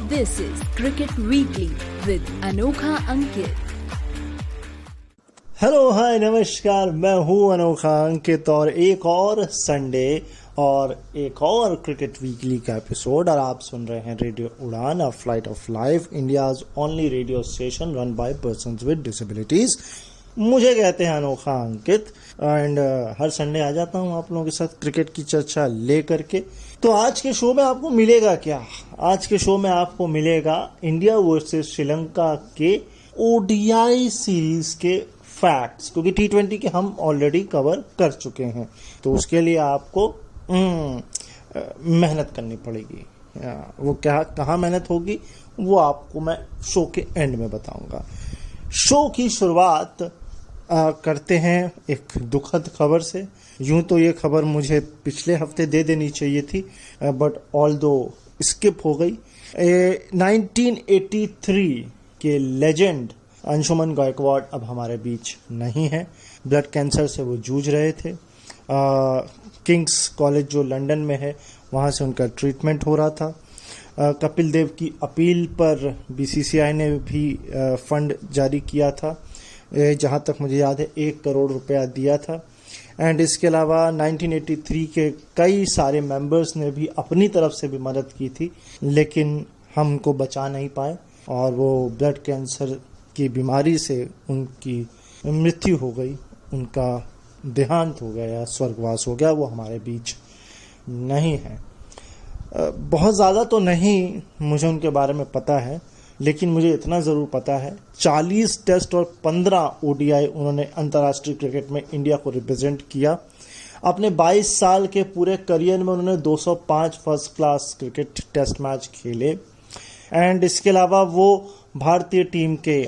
This is Cricket Weekly with Anokha Ankit. Hello hi नमस्कार, मैं हूँ अनोखा अंकित और एक और संडे और एक और क्रिकेट वीकली का एपिसोड और आप सुन रहे हैं रेडियो उड़ान, a flight of life, India's only radio station run by persons with disabilities. मुझे कहते हैं अनोखा अंकित एंड हर संडे आ जाता हूँ आप लोगों के साथ क्रिकेट की चर्चा ले करके। तो आज के शो में आपको मिलेगा क्या? आज के शो में आपको मिलेगा इंडिया वर्सेस श्रीलंका के ओडीआई सीरीज के फैक्ट्स, क्योंकि T20 के हम ऑलरेडी कवर कर चुके हैं, तो उसके लिए आपको मेहनत करनी पड़ेगी। वो क्या कहाँ मेहनत होगी वो आपको मैं शो के एंड में बताऊंगा। शो की शुरुआत करते हैं एक दुखद खबर से। यूं तो ये खबर मुझे पिछले हफ्ते दे देनी चाहिए थी, बट ऑल्दो स्किप हो गई। 1983 के लेजेंड अंशुमन गायकवाड़ अब हमारे बीच नहीं है। ब्लड कैंसर से वो जूझ रहे थे। किंग्स कॉलेज जो लंदन में है वहाँ से उनका ट्रीटमेंट हो रहा था। कपिल देव की अपील पर बीसीसीआई ने भी फंड जारी किया था, जहाँ तक मुझे याद है 1 करोड़ रुपया दिया था। एंड इसके अलावा 1983 के कई सारे मेंबर्स ने भी अपनी तरफ से भी मदद की थी, लेकिन हम उनको बचा नहीं पाए और वो ब्लड कैंसर की बीमारी से उनकी मृत्यु हो गई, उनका देहांत हो गया या स्वर्गवास हो गया। वो हमारे बीच नहीं है। बहुत ज़्यादा तो नहीं मुझे उनके बारे में पता है, लेकिन मुझे इतना ज़रूर पता है 40 टेस्ट और 15 ओडीआई उन्होंने अंतर्राष्ट्रीय क्रिकेट में इंडिया को रिप्रेजेंट किया। अपने 22 साल के पूरे करियर में उन्होंने 205 first class cricket test match खेले। एंड इसके अलावा वो भारतीय टीम के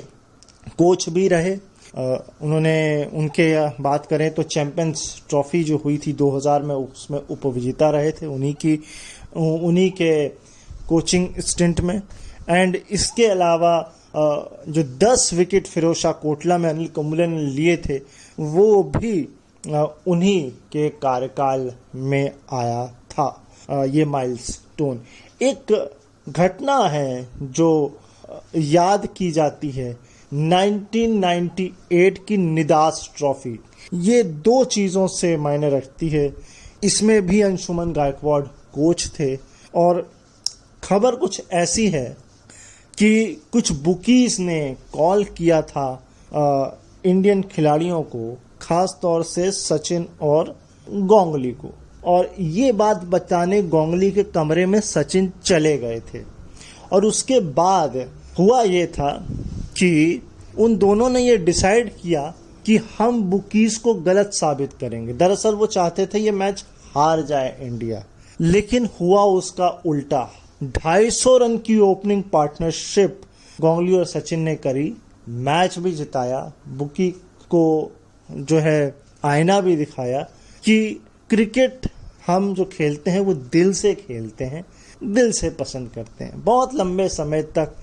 कोच भी रहे। उन्होंने उनके बात करें तो चैंपियंस ट्रॉफी जो हुई थी 2000 में, उसमें उपविजेता रहे थे उन्हीं के कोचिंग स्टिंट में। एंड इसके अलावा जो 10 विकेट फिरोज शाह कोटला में अनिल कुंबले ने लिए थे वो भी उन्हीं के कार्यकाल में आया था। ये माइलस्टोन एक घटना है जो याद की जाती है। 1998 की निदास ट्रॉफी, ये 2 चीज़ों से मायने रखती है। इसमें भी अंशुमन गायकवाड़ कोच थे और खबर कुछ ऐसी है कि कुछ बुकीज ने कॉल किया था इंडियन खिलाड़ियों को, खास तौर से सचिन और गांगुली को, और ये बात बताने गांगुली के कमरे में सचिन चले गए थे। और उसके बाद हुआ ये था कि उन दोनों ने ये डिसाइड किया कि हम बुकीज को गलत साबित करेंगे। दरअसल वो चाहते थे ये मैच हार जाए इंडिया, लेकिन हुआ उसका उल्टा। 250 रन की ओपनिंग पार्टनरशिप गांगुली और सचिन ने करी, मैच भी जिताया, बुकी को जो है आईना भी दिखाया कि क्रिकेट हम जो खेलते हैं वो दिल से खेलते हैं, दिल से पसंद करते हैं। बहुत लंबे समय तक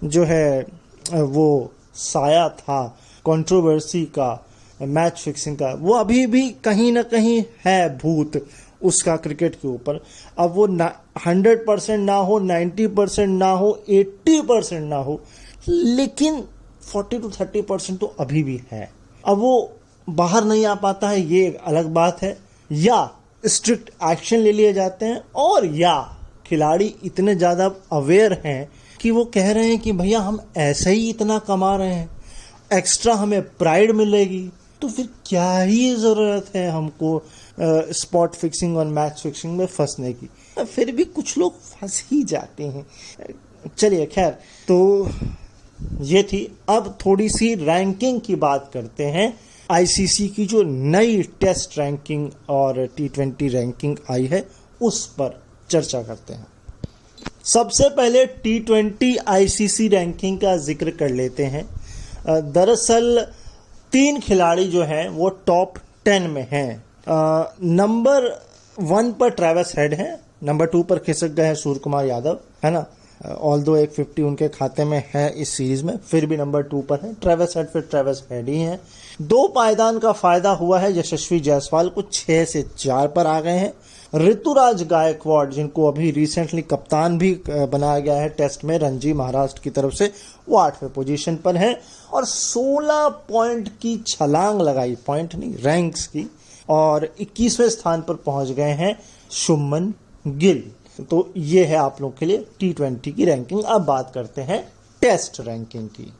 जो है वो साया था कंट्रोवर्सी का, मैच फिक्सिंग का, वो अभी भी कहीं ना कहीं है भूत उसका क्रिकेट के ऊपर। अब वो 100% ना हो, 90% ना हो, 80% ना हो, लेकिन 40 to 30% तो अभी भी है। अब वो बाहर नहीं आ पाता है, ये एक अलग बात है, या स्ट्रिक्ट एक्शन ले लिए जाते हैं, और या खिलाड़ी इतने ज़्यादा अवेयर हैं कि वो कह रहे हैं कि भैया हम ऐसे ही इतना कमा रहे हैं, एक्स्ट्रा हमें प्राइड मिलेगी, तो फिर क्या ही ज़रूरत है हमको स्पॉट फिक्सिंग और मैच फिक्सिंग में फंसने की। फिर भी कुछ लोग फंस ही जाते हैं। चलिए खैर, तो ये थी। अब थोड़ी सी रैंकिंग की बात करते हैं। आईसीसी की जो नई टेस्ट रैंकिंग और T20 रैंकिंग आई है उस पर चर्चा करते हैं। सबसे पहले T20 आईसीसी रैंकिंग का जिक्र कर लेते हैं। दरअसल 3 खिलाड़ी जो हैं वो टॉप 10 में हैं। नंबर 1 पर ट्रेविस हेड है, नंबर 2 पर खिसक गए हैं सूर्य कुमार यादव, है ना। ऑल्दो एक 50 उनके खाते में है इस सीरीज में, फिर भी नंबर 2 पर है ट्रेविस हेड, फिर ट्रेविस हेड ही है। 2 पायदान का फायदा हुआ है, यशस्वी जायसवाल को 6 से 4 पर आ गए हैं, ऋतुराज गायकवाड़, जिनको अभी रिसेंटली कप्तान भी बनाया गया है टेस्ट में रणजी महाराष्ट्र की तरफ से, वो 8वें पोजीशन पर हैं और 16 पॉइंट की छलांग लगाई, पॉइंट नहीं रैंक्स की, और 21वें स्थान पर पहुंच गए हैं शुभमन गिल। तो ये है आप लोग के लिए T20 की रैंकिंग। अब बात करते हैं टेस्ट रैंकिंग की।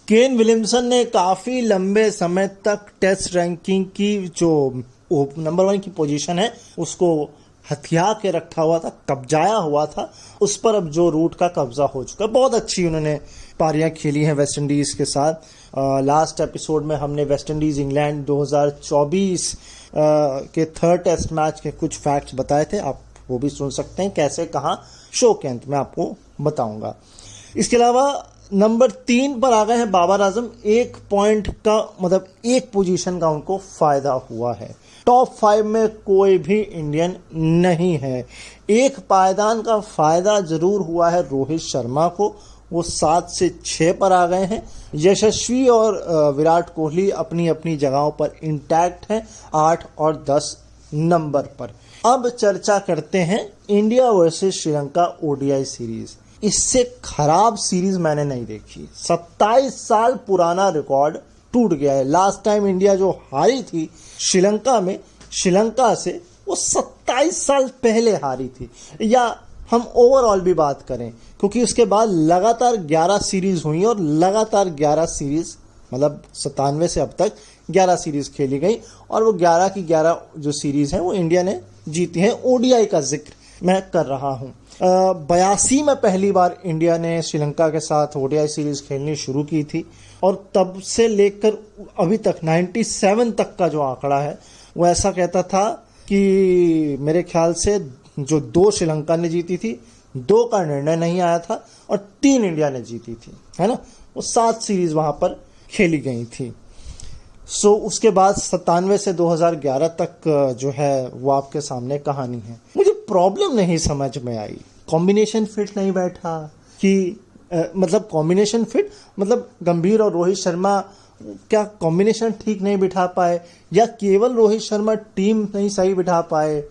केन विलियमसन ने काफी लंबे समय तक टेस्ट रैंकिंग की जो नंबर 1 की पोजीशन है उसको हथिया के रखा हुआ था, कब्जाया हुआ था, उस पर अब जो रूट का कब्जा हो चुका। बहुत अच्छी उन्होंने पारियां खेली हैं वेस्ट इंडीज के साथ। लास्ट एपिसोड में हमने वेस्ट इंडीज इंग्लैंड 2024 के 3rd टेस्ट मैच के कुछ फैक्ट्स बताए थे, आप वो भी सुन सकते हैं, कैसे कहाँ शो के अंत में आपको बताऊंगा। इसके अलावा नंबर 3 पर आ गए हैं बाबर आजम। 1 पॉइंट का मतलब 1 पोजीशन का उनको फायदा हुआ है। टॉप 5 में कोई भी इंडियन नहीं है। 1 पायदान का फायदा जरूर हुआ है रोहित शर्मा को, वो 7 से 6 पर आ गए हैं। यशस्वी और विराट कोहली अपनी अपनी जगहों पर इंटैक्ट हैं 8 और 10 नंबर पर। अब चर्चा करते हैं India versus Sri Lanka ODI series. इससे खराब सीरीज मैंने नहीं देखी। 27 साल पुराना रिकॉर्ड टूट गया है। लास्ट टाइम इंडिया जो हारी थी श्रीलंका में, श्रीलंका से, वो 27 साल पहले हारी थी। या हम ओवरऑल भी बात करें, क्योंकि उसके बाद लगातार 11 सीरीज हुई और लगातार 11 सीरीज मतलब 97 से अब तक 11 सीरीज खेली गई और वो 11 की 11 जो सीरीज हैं वो इंडिया ने जीती हैं। ओडीआई का जिक्र मैं कर रहा हूं। 82 में पहली बार इंडिया ने श्रीलंका के साथ ओडीआई सीरीज खेलनी शुरू की थी और तब से लेकर अभी तक 97 तक का जो आंकड़ा है वो ऐसा कहता था कि मेरे ख्याल से जो 2 श्रीलंका ने जीती थी, 2 का निर्णय नहीं आया था और 3 इंडिया ने जीती थी, है ना। वो 7 सीरीज वहां पर खेली गई थी। उसके बाद 97 से 2011 तक जो है वो आपके सामने कहानी है। मुझे प्रॉब्लम नहीं समझ में आई, कॉम्बिनेशन फिट नहीं बैठा कि मतलब कॉम्बिनेशन फिट मतलब गंभीर और रोहित शर्मा क्या कॉम्बिनेशन ठीक नहीं बिठा पाए या केवल रोहित शर्मा टीम नहीं सही बिठा पाए।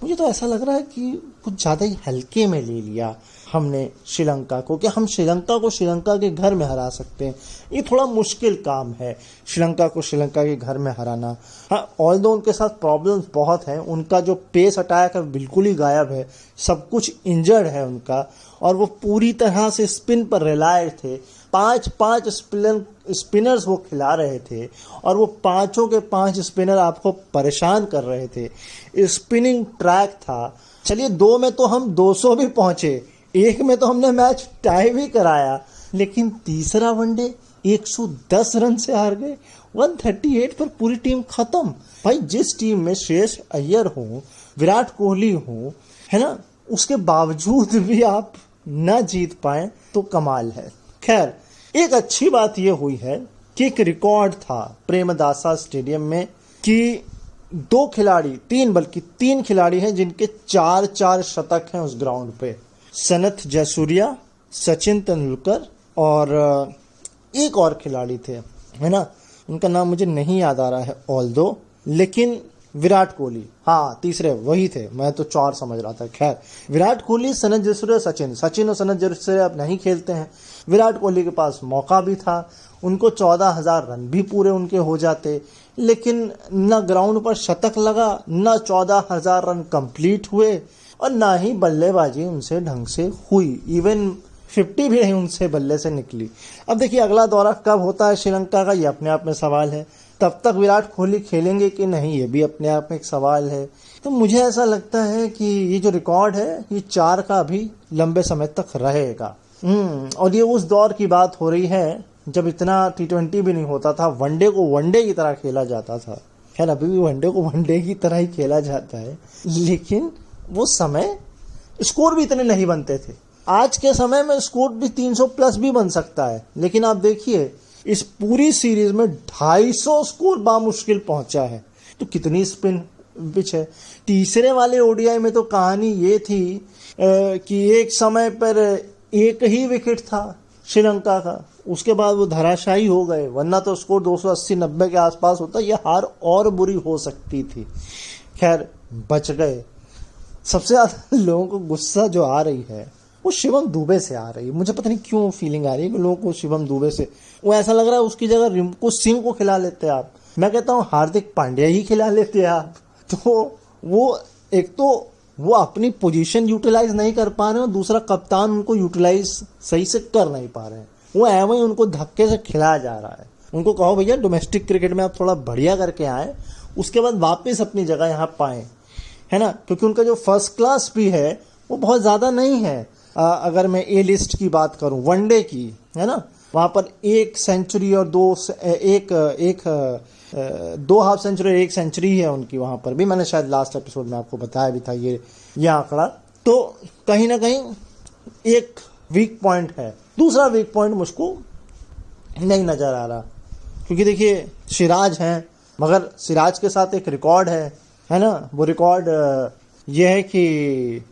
मुझे तो ऐसा लग रहा है कि कुछ ज़्यादा ही हल्के में ले लिया हमने श्रीलंका को, कि हम श्रीलंका को श्रीलंका के घर में हरा सकते हैं। ये थोड़ा मुश्किल काम है श्रीलंका को श्रीलंका के घर में हराना। हाँ, ऑल्दो उनके साथ प्रॉब्लम्स बहुत हैं, उनका जो पेस अटैक है बिल्कुल ही गायब है, सब कुछ इंजर्ड है उनका और वो पूरी तरह से स्पिन पर रिलायड थे। 5 स्पिनर्स वो खिला रहे थे और वो 5 के 5 स्पिनर आपको परेशान कर रहे थे। स्पिनिंग ट्रैक था। चलिए 2 में तो हम 200 भी पहुंचे, 1 में तो हमने मैच टाई भी कराया, लेकिन तीसरा वनडे 110 रन से हार गए। 138 पर पूरी टीम खत्म। भाई जिस टीम में श्रेयस अय्यर हो, विराट कोहली हो, है ना, उसके बावजूद भी आप न जीत पाए तो कमाल है। खैर, एक अच्छी बात यह हुई है कि एक रिकॉर्ड था प्रेमदासा स्टेडियम में कि 3 खिलाड़ी हैं जिनके 4 शतक हैं उस ग्राउंड पे। सनत जयसूर्या, सचिन तेंदुलकर और एक और खिलाड़ी थे, है ना, उनका नाम मुझे नहीं याद आ रहा है ऑल्दो, लेकिन विराट कोहली, हाँ तीसरे वही थे, मैं तो 4 समझ रहा था। खैर, विराट कोहली, सनत जयसूर्या, सचिन और सनत जयसूर्या अब नहीं खेलते हैं। विराट कोहली के पास मौका भी था, उनको 14,000 रन भी पूरे उनके हो जाते, लेकिन न ग्राउंड पर शतक लगा, न 14,000 रन कंप्लीट हुए और ना ही बल्लेबाजी उनसे ढंग से हुई। इवन 50 भी नहीं उनसे बल्ले से निकली। अब देखिए अगला दौरा कब होता है श्रीलंका का, ये अपने आप में सवाल है। तब तक विराट कोहली खेलेंगे कि नहीं, ये भी अपने आप में एक सवाल है। तो मुझे ऐसा लगता है कि ये जो रिकॉर्ड है ये 4 का भी लंबे समय तक रहेगा। और ये उस दौर की बात हो रही है जब इतना T20 भी नहीं होता था, वनडे को वनडे की तरह खेला जाता था। खैर अभी भी वनडे को वनडे की तरह ही खेला जाता है, लेकिन वो समय स्कोर भी इतने नहीं बनते थे। आज के समय में स्कोर भी 300 प्लस भी बन सकता है, लेकिन आप देखिए इस पूरी सीरीज में 250 स्कोर बामुश्किल पहुंचा है। तो कितनी स्पिन पिच है। तीसरे वाले ओडीआई में तो कहानी ये थी कि एक समय पर एक ही विकेट था श्रीलंका का, उसके बाद वो धराशायी हो गए, वरना तो स्कोर 280-90 के आसपास होता, यह हार और बुरी हो सकती थी। खैर बच गए। सबसे ज़्यादा लोगों को गुस्सा जो आ रही है वो शिवम दुबे से आ रही है। मुझे पता नहीं क्यों फीलिंग आ रही है कि लोगों को शिवम दुबे से, वो ऐसा लग रहा है उसकी जगह रिंकू सिंह को खिला लेते आप। मैं कहता हूँ हार्दिक पांड्या ही खिला लेते आप। तो वो एक तो वो अपनी पोजीशन यूटिलाइज नहीं कर पा रहे हैं और दूसरा कप्तान उनको यूटिलाइज सही से कर नहीं पा रहे हैं। वो एवं ही उनको धक्के से खिलाया जा रहा है। उनको कहो भैया डोमेस्टिक क्रिकेट में आप थोड़ा बढ़िया करके आए, उसके बाद वापस अपनी जगह यहाँ पाएँ, है ना, क्योंकि उनका जो फर्स्ट क्लास भी है वो बहुत ज़्यादा नहीं है। अगर मैं ए लिस्ट की बात करूं वनडे की, है ना, वहाँ पर 1 सेंचुरी और 2 हाफ सेंचुरी 1 सेंचुरी है उनकी। वहाँ पर भी मैंने शायद लास्ट एपिसोड में आपको बताया भी था ये आंकड़ा। तो कहीं ना कहीं एक वीक पॉइंट है। दूसरा वीक पॉइंट मुझको नहीं नज़र आ रहा, क्योंकि देखिए सिराज हैं, मगर सिराज के साथ एक रिकॉर्ड है ना। वो रिकॉर्ड ये है कि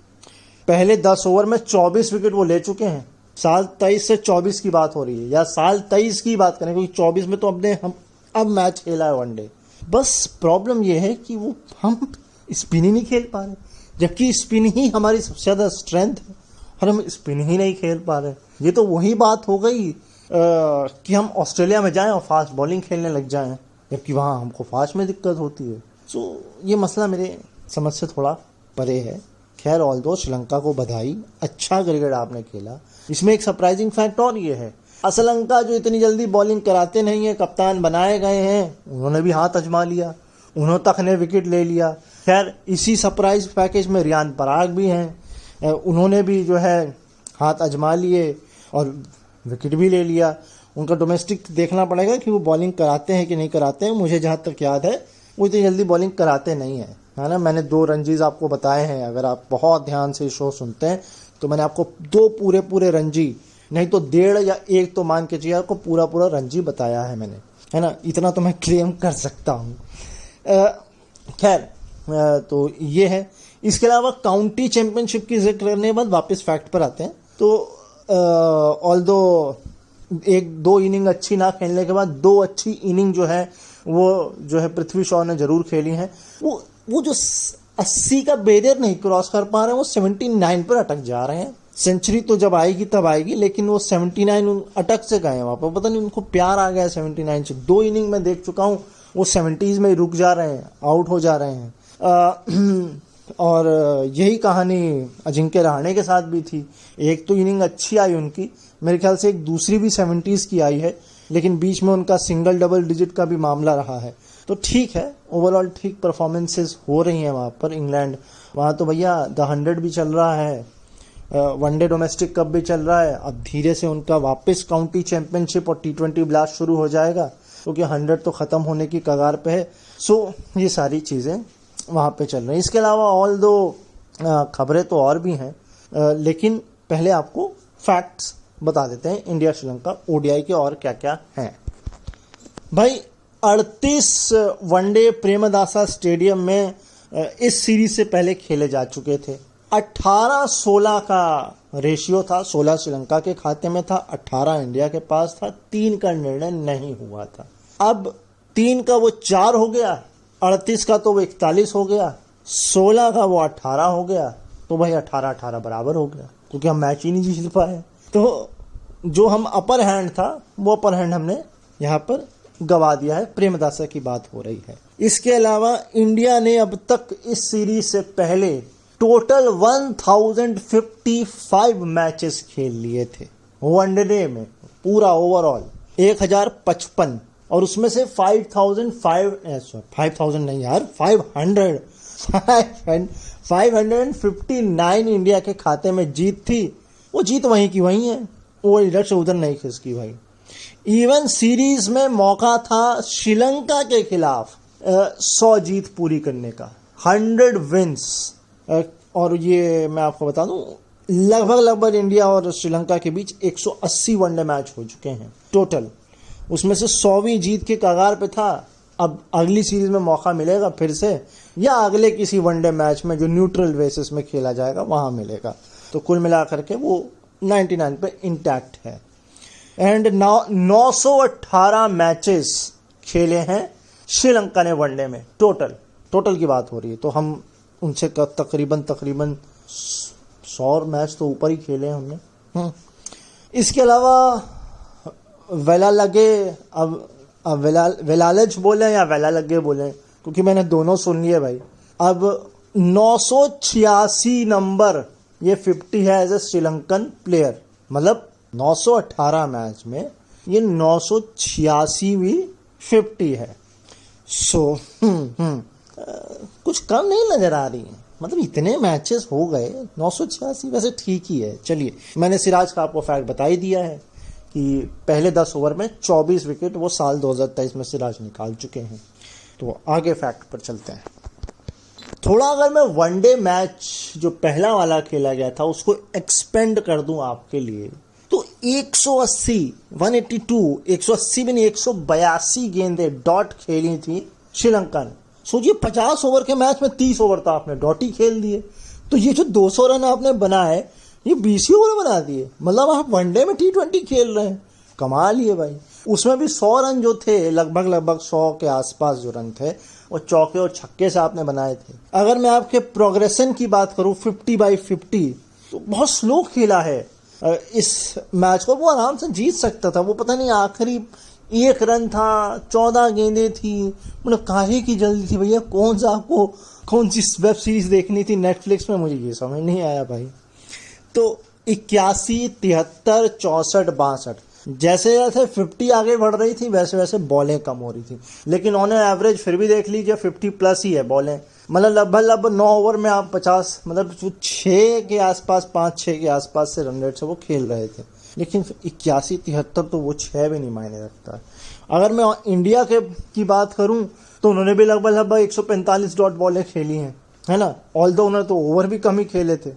पहले 10 ओवर में 24 विकेट वो ले चुके हैं। साल 23 से 24 की बात हो रही है, या साल 23 की बात करें, क्योंकि 24 में तो हम अब मैच खेला है वनडे। बस प्रॉब्लम ये है कि वो हम स्पिन ही नहीं खेल पा रहे, जबकि स्पिन ही हमारी सबसे ज़्यादा स्ट्रेंथ है और हम स्पिन ही नहीं खेल पा रहे। ये तो वही बात हो गई कि हम ऑस्ट्रेलिया में जाएं और फास्ट बॉलिंग खेलने लग जाएं, जबकि वहाँ हमको फास्ट में दिक्कत होती है। सो ये मसला मेरे समझ से थोड़ा परे है। खैर ऑल दो श्रीलंका को बधाई, अच्छा क्रिकेट आपने खेला। इसमें एक सरप्राइजिंग फैक्ट और ये है, श्रीलंका जो इतनी जल्दी बॉलिंग कराते नहीं है, कप्तान बनाए गए हैं, उन्होंने भी हाथ आजमा लिया, उन्होंने तक ने विकेट ले लिया। खैर इसी सरप्राइज पैकेज में रियान पराग भी हैं, उन्होंने भी जो है हाथ आजमा लिए और विकेट भी ले लिया। उनका डोमेस्टिक देखना पड़ेगा कि वो बॉलिंग कराते हैं कि नहीं कराते हैं। मुझे जहाँ तक याद है वो इतनी जल्दी बॉलिंग कराते नहीं हैं, है ना। मैंने 2 रणजीज आपको बताए हैं, अगर आप बहुत ध्यान से शो सुनते हैं तो मैंने आपको 2 पूरे रणजी, नहीं तो 1.5 या 1 तो मान के चाहिए, आपको पूरा रणजी बताया है मैंने, है ना। इतना तो मैं क्लेम कर सकता हूँ। खैर तो ये है। इसके अलावा काउंटी चैंपियनशिप की जिक्र करने के बाद वापस फैक्ट पर आते हैं। तो ऑल्दो 1-2 इनिंग अच्छी ना खेलने के बाद 2 अच्छी इनिंग जो है वो जो है पृथ्वी शॉ ने जरूर खेली हैं। वो जो 80 का बैरियर नहीं क्रॉस कर पा रहे हैं, वो 79 पर अटक जा रहे हैं। सेंचुरी तो जब आएगी तब आएगी, लेकिन वो 79 अटक से गए हैं वहाँ पर। पता नहीं उनको प्यार आ गया 79 से। 2 इनिंग में देख चुका हूँ वो 70s में रुक जा रहे हैं, आउट हो जा रहे हैं। और यही कहानी अजिंक्य रहाणे के साथ भी थी। एक तो इनिंग अच्छी आई उनकी, मेरे ख्याल से एक दूसरी भी 70s की आई है, लेकिन बीच में उनका सिंगल डबल डिजिट का भी मामला रहा है। तो ठीक है, ओवरऑल ठीक परफॉर्मेंसेस हो रही हैं वहाँ पर। इंग्लैंड वहाँ तो भैया द 100 भी चल रहा है, वनडे डोमेस्टिक कप भी चल रहा है। अब धीरे से उनका वापस काउंटी चैंपियनशिप और T20 ब्लास्ट शुरू हो जाएगा, क्योंकि 100 तो ख़त्म होने की कगार पे है। सो ये सारी चीज़ें वहाँ पे चल रही हैं। इसके अलावा ऑल दो खबरें तो और भी हैं, लेकिन पहले आपको फैक्ट्स बता देते हैं इंडिया श्रीलंका ODI के और क्या क्या हैं। भाई 38 वनडे प्रेमदासा स्टेडियम में इस सीरीज से पहले खेले जा चुके थे। 18-16 का रेशियो था, 16 श्रीलंका के खाते में था, 18 इंडिया के पास था। 3 का निर्णय नहीं हुआ था। अब 3 का वो 4 हो गया, 38 का तो वो 41 हो गया, 16 का वो 18 हो गया। तो भाई 18-18 बराबर हो गया, क्योंकि हम मैच ही नहीं जीत पाए। तो जो हम अपर हैंड था वो अपर हैंड हमने यहाँ पर गवा दिया है। प्रेमदासा की बात हो रही है। इसके अलावा इंडिया ने अब तक इस सीरीज से पहले टोटल 1055 मैचेस खेल लिए थे वनडे में, पूरा ओवरऑल 1055, और उसमें से 559 इंडिया के खाते में जीत थी। वो जीत वहीं की वहीं है, वो इधर से उधर नहीं खिसकी भाई। इवन सीरीज में मौका था श्रीलंका के खिलाफ 100 जीत पूरी करने का, 100 विंस। और ये मैं आपको बता दूं, लगभग इंडिया और श्रीलंका के बीच 180 वनडे मैच हो चुके हैं टोटल। उसमें से 100वीं जीत के कगार पे था। अब अगली सीरीज में मौका मिलेगा फिर से, या अगले किसी वनडे मैच में जो न्यूट्रल बेसिस में खेला जाएगा वहां मिलेगा। तो कुल मिलाकर के वो 99 पे इंटैक्ट है। एंड 918 मैचेस खेले हैं श्रीलंका ने वनडे में, टोटल की बात हो रही है। तो हम उनसे तकरीबन 100 मैच तो ऊपर ही खेले हैं हमने। इसके अलावा वेलालगे, अब वेलालज बोले या वेलालगे बोले, क्योंकि मैंने दोनों सुन लिए भाई। अब 986 नंबर ये 50 है एज ए श्रीलंकन प्लेयर, मतलब 918 मैच में ये 986वीं 50 है। सो कुछ कम नहीं नजर आ रही है, मतलब इतने मैचेस हो गए, 986 वैसे ठीक ही है। चलिए, मैंने सिराज का आपको फैक्ट बता ही दिया है कि पहले 10 ओवर में 24 विकेट वो साल 2023 में सिराज निकाल चुके हैं। तो आगे फैक्ट पर चलते हैं। थोड़ा अगर मैं वनडे मैच जो पहला वाला खेला गया था उसको एक्सपेंड कर दूं आपके लिए, तो 180 में 182 गेंदें डॉट खेली थी श्रीलंका ने। सोचिए 50 ओवर के मैच में 30 ओवर तो आपने डॉट ही खेल दिए, तो ये जो 200 रन आपने बनाए ये 20 ओवर बना दिए, मतलब आप वनडे में T20 खेल रहे हैं। कमाल ही है भाई। उसमें भी 100 रन जो थे, लगभग 100 के आसपास जो रन थे वो चौके और छक्के से आपने बनाए थे। अगर मैं आपके प्रोग्रेशन की बात करूं 50/50, तो बहुत स्लो खेला है इस मैच को। वो आराम से जीत सकता था, वो पता नहीं आखिरी 1 रन था, 14 गेंदें थी, मतलब काहे की जल्दी थी भैया? कौन सी वेब सीरीज देखनी थी नेटफ्लिक्स में, मुझे ये समझ नहीं आया भाई। तो 81, 73, 64, 62, जैसे जैसे 50 आगे बढ़ रही थी वैसे वैसे बॉलें कम हो रही थी, लेकिन ऑन एवरेज फिर भी देख लीजिए 50 प्लस ही है बॉलें। मतलब लगभग 9 ओवर में आप 50, मतलब 6 के आसपास, 5-6 के आसपास से रन रेट से वो खेल रहे थे। लेकिन 81, 73 तो वो 6 भी नहीं मायने रखता। अगर मैं इंडिया की बात करूं तो उन्होंने भी लगभग 145 डॉट बॉलें खेली हैं, है ना। ऑल्दो उन्होंने तो ओवर भी कम ही खेले थे,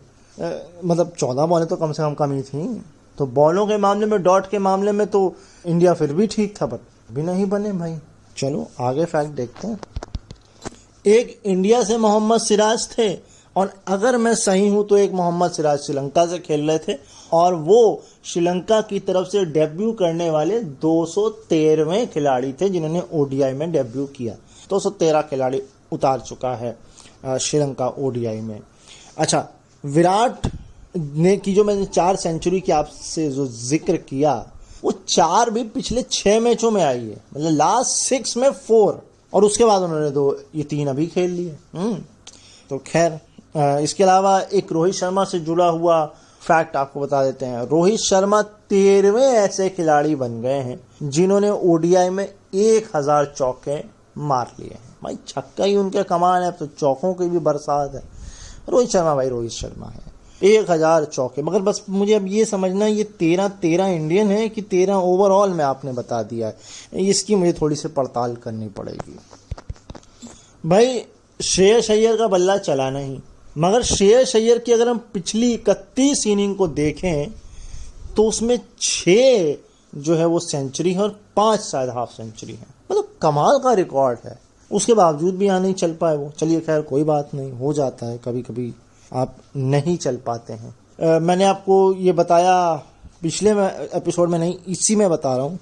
मतलब 14 बॉलें तो कम से कम ही थी। तो बॉलों के मामले में, डॉट के मामले में तो इंडिया फिर भी ठीक था, बट भी नहीं बने भाई। चलो आगे फैक्ट देखते हैं। एक इंडिया से मोहम्मद सिराज थे, और अगर मैं सही हूं तो एक मोहम्मद सिराज श्रीलंका से खेल रहे थे, और वो श्रीलंका की तरफ से डेब्यू करने वाले 213वें खिलाड़ी थे जिन्होंने ओडीआई में डेब्यू किया। 213 खिलाड़ी उतार चुका है श्रीलंका ओडीआई में। अच्छा, विराट ने की जो मैंने 4 सेंचुरी की आपसे जो जिक्र किया, वो 4 भी पिछले 6 मैचों में आई है, मतलब लास्ट 6 में 4, और उसके बाद उन्होंने ये 3 अभी खेल लिए। तो खैर, इसके अलावा एक रोहित शर्मा से जुड़ा हुआ फैक्ट आपको बता देते हैं। रोहित शर्मा 13वें ऐसे खिलाड़ी बन गए हैं जिन्होंने ओडीआई में 1000 चौके मार लिए हैं। भाई छक्का ही उनके कमाल है, तो चौकों की भी बरसात है। रोहित शर्मा भाई रोहित शर्मा है, 1000 चौके। मगर बस मुझे अब ये समझना, ये 13 इंडियन है कि 13 ओवरऑल में आपने बता दिया है, इसकी मुझे थोड़ी सी पड़ताल करनी पड़ेगी। भाई श्रेयस अय्यर का बल्ला चला नहीं, मगर श्रेयस अय्यर की अगर हम पिछली 31 इनिंग को देखें तो उसमें 6 जो है वो सेंचुरी है और 5 शायद हाफ सेंचुरी है, मतलब कमाल का रिकॉर्ड है। उसके बावजूद भी यहाँ नहीं चल पाए वो। चलिए खैर कोई बात नहीं, हो जाता है, कभी कभी आप नहीं चल पाते हैं। मैंने आपको ये बताया पिछले एपिसोड में नहीं, इसी में बता रहा हूँ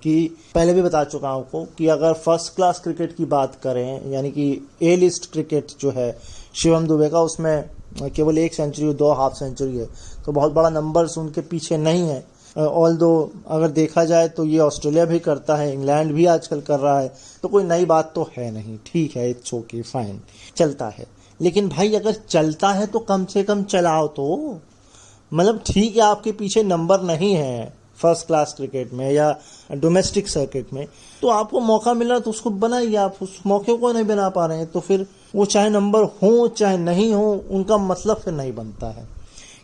कि पहले भी बता चुका हूँ आपको कि अगर फर्स्ट क्लास क्रिकेट की बात करें, यानी कि ए लिस्ट क्रिकेट जो है शिवम दुबे का, उसमें केवल 1 सेंचुरी 2 हाफ सेंचुरी है, तो बहुत बड़ा नंबर्स उनके पीछे नहीं है। ऑल्दो अगर देखा जाए तो ये ऑस्ट्रेलिया भी करता है, इंग्लैंड भी आजकल कर रहा है, तो कोई नई बात तो है नहीं। ठीक है, इट्स ओके, फाइन, चलता है। लेकिन भाई अगर चलता है तो कम से कम चलाओ तो, मतलब ठीक है आपके पीछे नंबर नहीं है फर्स्ट क्लास क्रिकेट में या डोमेस्टिक सर्किट में, तो आपको मौका मिला तो उसको बनाइए। आप उस मौके को नहीं बना पा रहे हैं तो फिर वो चाहे नंबर हो चाहे नहीं हो, उनका मतलब फिर नहीं बनता है।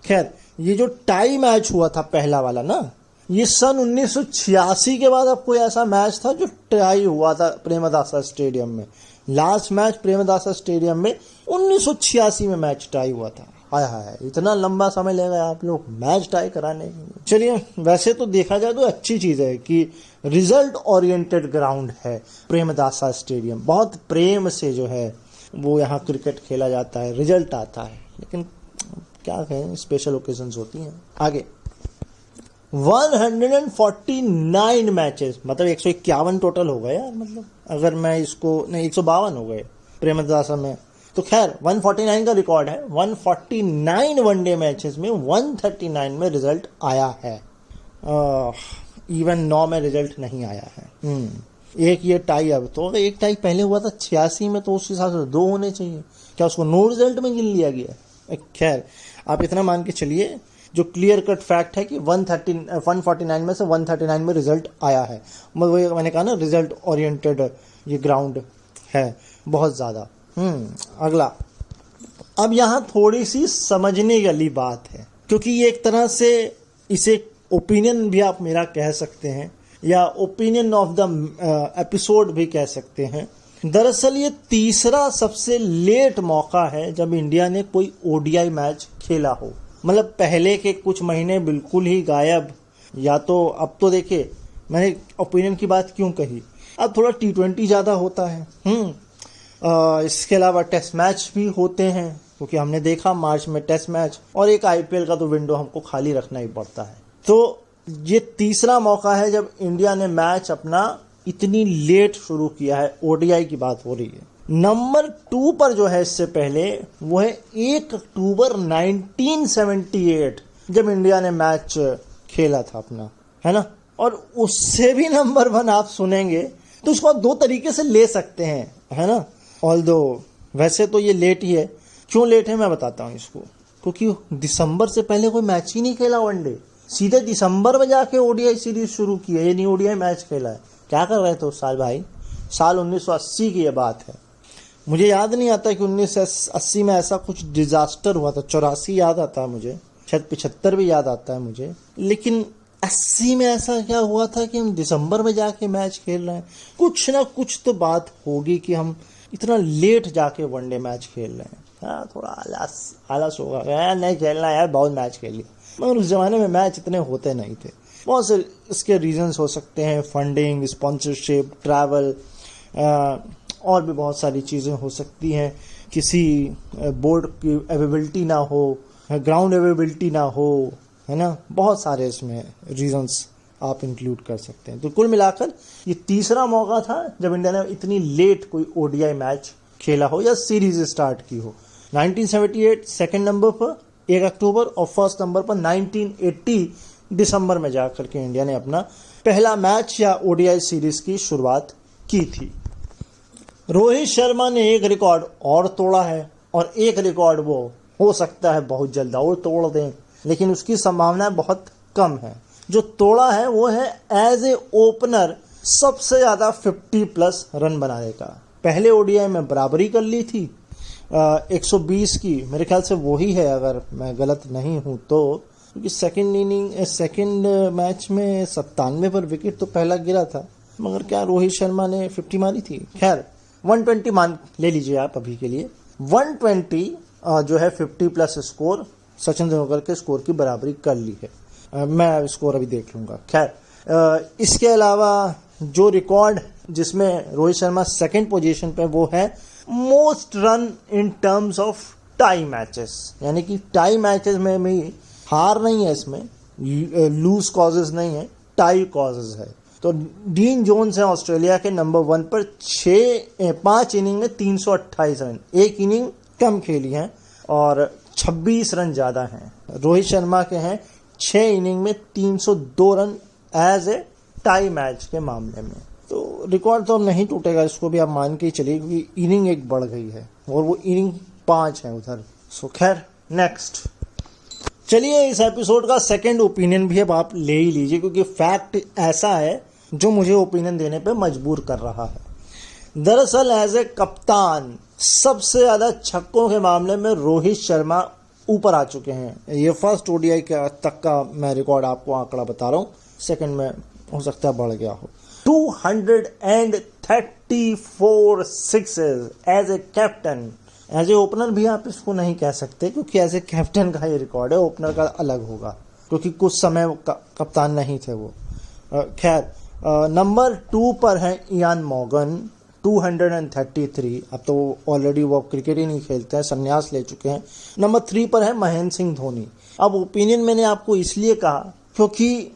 खैर, ये जो टाई मैच हुआ था पहला वाला ना, ये सन 1986 के बाद अब कोई ऐसा मैच था जो टाई हुआ था प्रेमदासा स्टेडियम में। लास्ट मैच प्रेमदासा स्टेडियम में 1986 में मैच टाई हुआ था। हाय हाय, इतना लंबा समय ले गया आप लोग मैच टाई कराने। चलिए, वैसे तो देखा जाए तो अच्छी चीज है कि रिजल्ट ओरिएंटेड ग्राउंड है प्रेमदासा स्टेडियम, बहुत प्रेम से जो है वो यहाँ क्रिकेट खेला जाता है, रिजल्ट आता है। लेकिन क्या कहें, स्पेशल ओकेजन्स होती हैं। आगे 149 मैचेस, मतलब 151 टोटल हो गए यार, मतलब अगर मैं इसको नहीं 152 हो गए प्रेमदासा में, तो खैर 149 का रिकॉर्ड है। 149 वनडे मैचेस में 139 में रिजल्ट आया है। इवन 9 में रिजल्ट नहीं आया है। एक ये टाई, अब तो एक टाई पहले हुआ था 86 में, तो उस हिसाब से 2 होने चाहिए। क्या उसको नो रिजल्ट में गिन लिया गया? खैर आप इतना मान के चलिए, जो क्लियर कट फैक्ट है कि 149 में से 139 में रिजल्ट आया है। मतलब मैंने कहा ना, रिजल्ट ओरिएंटेड ये ग्राउंड है बहुत ज़्यादा। अगला, अब यहाँ थोड़ी सी समझने वाली बात है, क्योंकि ये एक तरह से इसे ओपिनियन भी आप मेरा कह सकते हैं, या ओपिनियन ऑफ द एपिसोड भी कह सकते हैं। दरअसल ये तीसरा सबसे लेट मौका है जब इंडिया ने कोई ओडीआई मैच खेला हो। मतलब पहले के कुछ महीने बिल्कुल ही गायब, या तो अब तो देखिए, मैंने ओपिनियन की बात क्यों कही, अब थोड़ा T20 ज़्यादा होता है। इसके अलावा टेस्ट मैच भी होते हैं, क्योंकि हमने देखा मार्च में टेस्ट मैच, और एक IPL का तो विंडो हमको खाली रखना ही पड़ता है। तो ये तीसरा मौका है जब इंडिया ने मैच अपना इतनी लेट शुरू किया है। ओडीआई की बात हो रही है। नंबर 2 पर जो है इससे पहले, वो है 1 अक्टूबर 1978, जब इंडिया ने मैच खेला था अपना, है ना। और उससे भी नंबर 1 आप सुनेंगे तो उसको आप 2 तरीके से ले सकते हैं, है ना। ऑल्दो वैसे तो ये लेट ही है। क्यों लेट है मैं बताता हूँ इसको, क्योंकि दिसंबर से पहले कोई मैच ही नहीं खेला वनडे, सीधे दिसंबर में जाके ओडीआई सीरीज शुरू की है। ये नहीं ओडीआई मैच खेला है। क्या कर रहे थे उस साल भाई? साल 1980 की ये बात है। मुझे याद नहीं आता कि 1980 में ऐसा कुछ डिजास्टर हुआ था। 84 याद आता है मुझे, शायद 75 भी याद आता है मुझे, लेकिन 80 में ऐसा क्या हुआ था कि हम दिसंबर में जाके मैच खेल रहे हैं? कुछ ना कुछ तो बात होगी कि हम इतना लेट जाके वनडे मैच खेल रहे हैं। हाँ, थोड़ा आलस होगा, नहीं खेलना यार, बहुत मैच खेल लिया। मगर उस जमाने में मैच इतने होते नहीं थे। बहुत से इसके रीजंस हो सकते हैं, फंडिंग, स्पॉन्सरशिप, ट्रैवल, और भी बहुत सारी चीज़ें हो सकती हैं। किसी बोर्ड की अवेलेबिलिटी ना हो, ग्राउंड अवेलेबिलिटी ना हो, है ना। बहुत सारे इसमें रीजंस आप इंक्लूड कर सकते हैं। तो कुल मिलाकर ये तीसरा मौका था जब इंडिया ने इतनी लेट कोई ओडीआई मैच खेला हो या सीरीज स्टार्ट की हो। 1978 सेकंड नंबर पर 1 अक्टूबर, और फर्स्ट नंबर पर 1980 दिसंबर में जाकर के इंडिया ने अपना पहला मैच या ओडीआई सीरीज की शुरुआत की थी। रोहित शर्मा ने एक रिकॉर्ड और तोड़ा है, और एक रिकॉर्ड वो हो सकता है बहुत जल्द और तोड़ दें, लेकिन उसकी संभावना बहुत कम है। जो तोड़ा है वो है एज ए ओपनर सबसे ज़्यादा 50+ रन बनाने का। पहले ओडीआई में बराबरी कर ली थी 120 की, मेरे ख्याल से वही है अगर मैं गलत नहीं हूँ तो, क्योंकि सेकंड मैच में 97 पर विकेट तो पहला गिरा था, मगर क्या रोहित शर्मा ने 50 मारी थी? खैर 120 मान ले लीजिए आप अभी के लिए। 120 जो है 50+ स्कोर सचिन तेंदुलकर के स्कोर की बराबरी कर ली है। मैं स्कोर अभी देख लूँगा। खैर इसके अलावा जो रिकॉर्ड जिसमें रोहित शर्मा सेकंड पोजीशन पे, वो है most run in terms of tie matches. यानी कि टाई मैचेस में भी हार नहीं है, इसमें लूज कॉजेज नहीं है, टाई कॉजेज है। तो डीन जोन्स है ऑस्ट्रेलिया के नंबर 1 पर 5 इनिंग में 328 रन, एक इनिंग कम खेली है और 26 रन ज़्यादा हैं। रोहित शर्मा के हैं 6 इनिंग में 302 run as a tie match के मामले में। तो रिकॉर्ड तो नहीं टूटेगा, इसको भी आप मान के ही चलिए, क्योंकि इनिंग एक बढ़ गई है और वो इनिंग 5 है उधर। सो खैर नेक्स्ट चलिए, इस एपिसोड का सेकंड ओपिनियन भी अब आप ले ही लीजिए, क्योंकि फैक्ट ऐसा है जो मुझे ओपिनियन देने पे मजबूर कर रहा है। दरअसल एज ए कप्तान सबसे ज़्यादा छक्कों के मामले में रोहित शर्मा ऊपर आ चुके हैं। ये फर्स्ट ओडीआई तक का मैं रिकॉर्ड आपको आंकड़ा बता रहा हूँ, सेकंड में हो सकता है बढ़ गया हो। 234 sixes as a captain. As a opener भी आप इसको नहीं कह सकते, क्योंकि एज ए कैप्टन का ये रिकॉर्ड है, ओपनर का अलग होगा, क्योंकि कुछ समय कप्तान नहीं थे वो। खैर नंबर 2 पर है इयान मॉर्गन 233। अब तो ऑलरेडी वो क्रिकेट ही नहीं खेलते हैं, संन्यास ले चुके हैं। नंबर 3 पर है महेंद्र सिंह धोनी। अब ओपिनियन मैंने आपको इसलिए कहा क्योंकि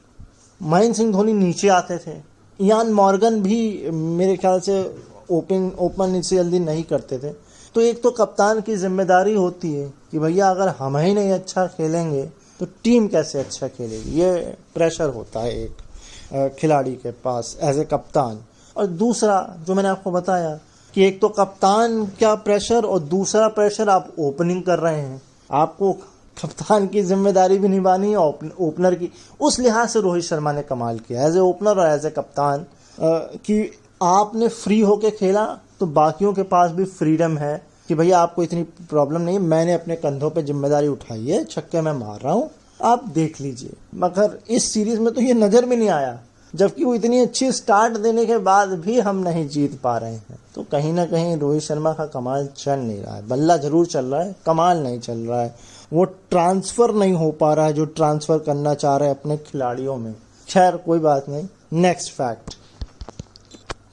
महेंद्र सिंह धोनी नीचे आते थे, इयान मॉर्गन भी मेरे ख्याल से ओपन इससे जल्दी नहीं करते थे, तो तो एक तो कप्तान की जिम्मेदारी होती है कि भैया अगर हम ही नहीं अच्छा खेलेंगे तो टीम कैसे अच्छा खेलेगी। ये प्रेशर होता है एक खिलाड़ी के पास एज ए कप्तान। और दूसरा जो मैंने आपको बताया कि एक तो कप्तान का प्रेशर और दूसरा प्रेशर आप ओपनिंग कर रहे हैं, आपको कप्तान की जिम्मेदारी भी निभानी है, ओपनर की। उस लिहाज से रोहित शर्मा ने कमाल किया एज ए ओपनर और एज ए कप्तान कि आपने फ्री होके खेला तो बाकियों के पास भी फ्रीडम है कि भैया आपको इतनी प्रॉब्लम नहीं है, मैंने अपने कंधों पे जिम्मेदारी उठाई है, छक्के मैं मार रहा हूँ, आप देख लीजिए। मगर इस सीरीज में तो ये नजर में नहीं आया, जबकि वो इतनी अच्छी स्टार्ट देने के बाद भी हम नहीं जीत पा रहे हैं। तो कहीं ना कहीं रोहित शर्मा का कमाल चल नहीं रहा है। बल्ला जरूर चल रहा है, कमाल नहीं चल रहा है। वो ट्रांसफर नहीं हो पा रहा है जो ट्रांसफर करना चाह रहे हैं अपने खिलाड़ियों में। खैर कोई बात नहीं, नेक्स्ट फैक्ट।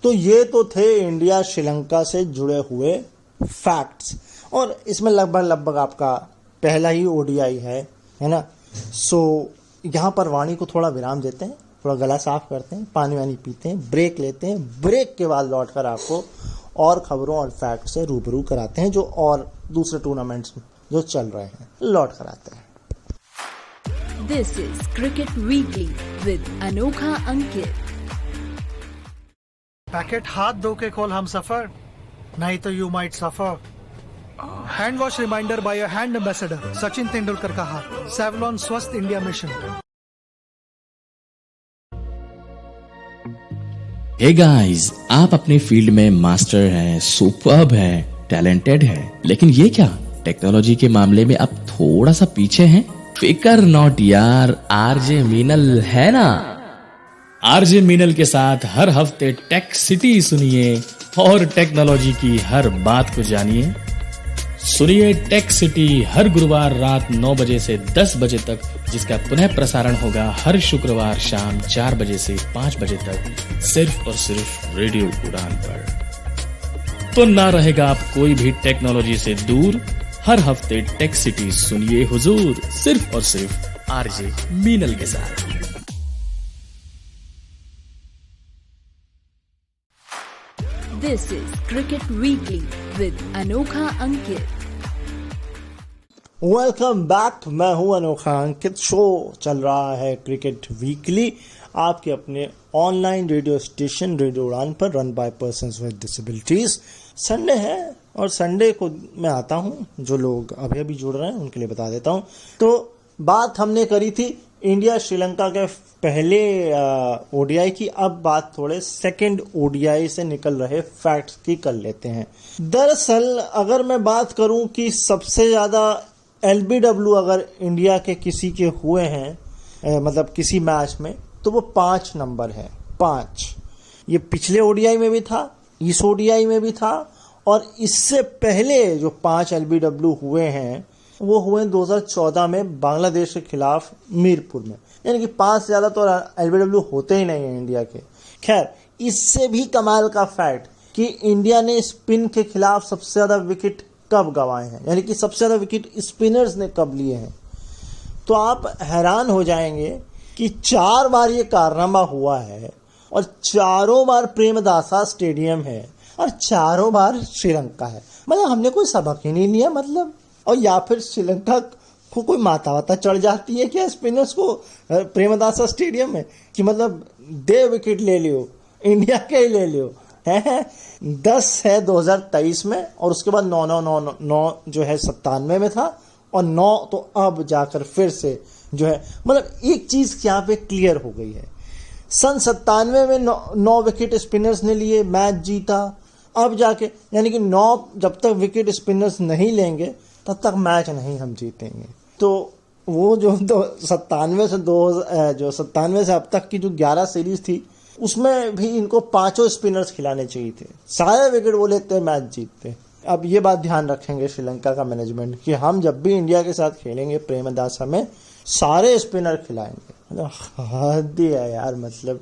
तो ये तो थे इंडिया श्रीलंका से जुड़े हुए फैक्ट्स, और इसमें लगभग आपका पहला ही ओडीआई है ना। सो यहाँ पर वाणी को थोड़ा विराम देते हैं, थोड़ा गला साफ करते हैं, पानी वानी पीते हैं, ब्रेक लेते हैं। ब्रेक के बाद लौटकर आपको और खबरों और फैक्ट से रूबरू कराते हैं जो और दूसरे टूर्नामेंट्स जो चल रहे हैं, लौट कर आते हैं। This is cricket weekly with अनोखा अंकित। पैकेट हाथ धो के खोल हम सफर, नहीं तो you might suffer. Hand wash reminder by a hand ambassador Sachin Tendulkar का हाथ, सेवलॉन स्वस्थ इंडिया मिशन। हे गाइस, आप अपने फील्ड में मास्टर हैं, सुपर्ब हैं, टैलेंटेड हैं, लेकिन ये क्या टेक्नोलॉजी के मामले में आप थोड़ा सा पीछे हैं? फिकर नॉट यार, आरजे मीनल है ना। आरजे मीनल के साथ हर हफ्ते टेक सिटी सुनिए और टेक्नोलॉजी की हर बात को जानिए। सुनिए टेक सिटी हर गुरुवार रात 9 बजे से 10 बजे तक, जिसका पुनः प्रसारण होगा हर शुक्रवार शाम 4 बजे से 5 बजे तक, सिर्फ और सिर्फ रेडियो उड़ान पर। तो ना रहेगा आप कोई भी टेक्नोलॉजी से दूर। हर हफ्ते टेक सिटी सुनिए हुजूर, सिर्फ और सिर्फ आरजे मीनल के साथ। This is cricket weekly with अनोखा अंकित। वेलकम बैक, मैं हूं अनोखा अंकित। शो चल रहा है क्रिकेट वीकली, आपके अपने ऑनलाइन रेडियो स्टेशन रेडियो उड़ान पर, run by persons with disabilities. Sunday है और संडे को मैं आता हूं, जो लोग अभी अभी जुड़ रहे हैं उनके लिए बता देता हूं। तो बात हमने करी थी इंडिया श्रीलंका के पहले ओडीआई की, अब बात थोड़े सेकंड ओडीआई से निकल रहे फैक्ट्स की कर लेते हैं। दरअसल अगर मैं बात करूं कि सबसे ज्यादा एलबीडब्ल्यू अगर इंडिया के किसी के हुए हैं मतलब किसी मैच में, तो वो 5 नंबर है, 5। ये पिछले ओडीआई में भी था, इस ओडीआई में भी था, और इससे पहले जो 5 एलबीडब्ल्यू हुए हैं वो हुए 2014 में बांग्लादेश के खिलाफ मीरपुर में। यानी कि 5 से ज्यादा तो एलबीडब्ल्यू होते ही नहीं है इंडिया के। खैर, इससे भी कमाल का फैक्ट कि इंडिया ने स्पिन के खिलाफ सबसे ज्यादा विकेट कब गंवाए हैं, यानी कि सबसे ज्यादा विकेट स्पिनर्स ने कब लिए हैं। तो आप हैरान हो जाएंगे कि 4 बार ये कारनामा हुआ है, और चारों बार प्रेमदासा स्टेडियम है, और चारों बार श्रीलंका है। मतलब हमने कोई सबक ही नहीं लिया, मतलब। और या फिर श्रीलंका को कोई माता वाता चढ़ जाती है क्या स्पिनर्स को प्रेमदासा स्टेडियम में, कि मतलब दे विकेट ले लियो, इंडिया के ही ले लियो है। 10 है 2023 में, और उसके बाद 9 जो है 97 में था, और 9 तो अब जाकर फिर से जो है, मतलब एक चीज यहाँ पे क्लियर हो गई है। सन 97 में 9 विकेट स्पिनर्स ने लिए, मैच जीता। अब जाके यानी कि 9 जब तक विकेट स्पिनर्स नहीं लेंगे तब तक मैच नहीं हम जीतेंगे। तो वो जो 97 से अब तक की जो 11 सीरीज थी, उसमें भी इनको 5 स्पिनर्स खिलाने चाहिए थे, सारे विकेट वो लेते, मैच जीतते। अब ये बात ध्यान रखेंगे श्रीलंका का मैनेजमेंट कि हम जब भी इंडिया के साथ खेलेंगे प्रेमदासा में, सारे स्पिनर खिलाएंगे। मतलब हद है यार, मतलब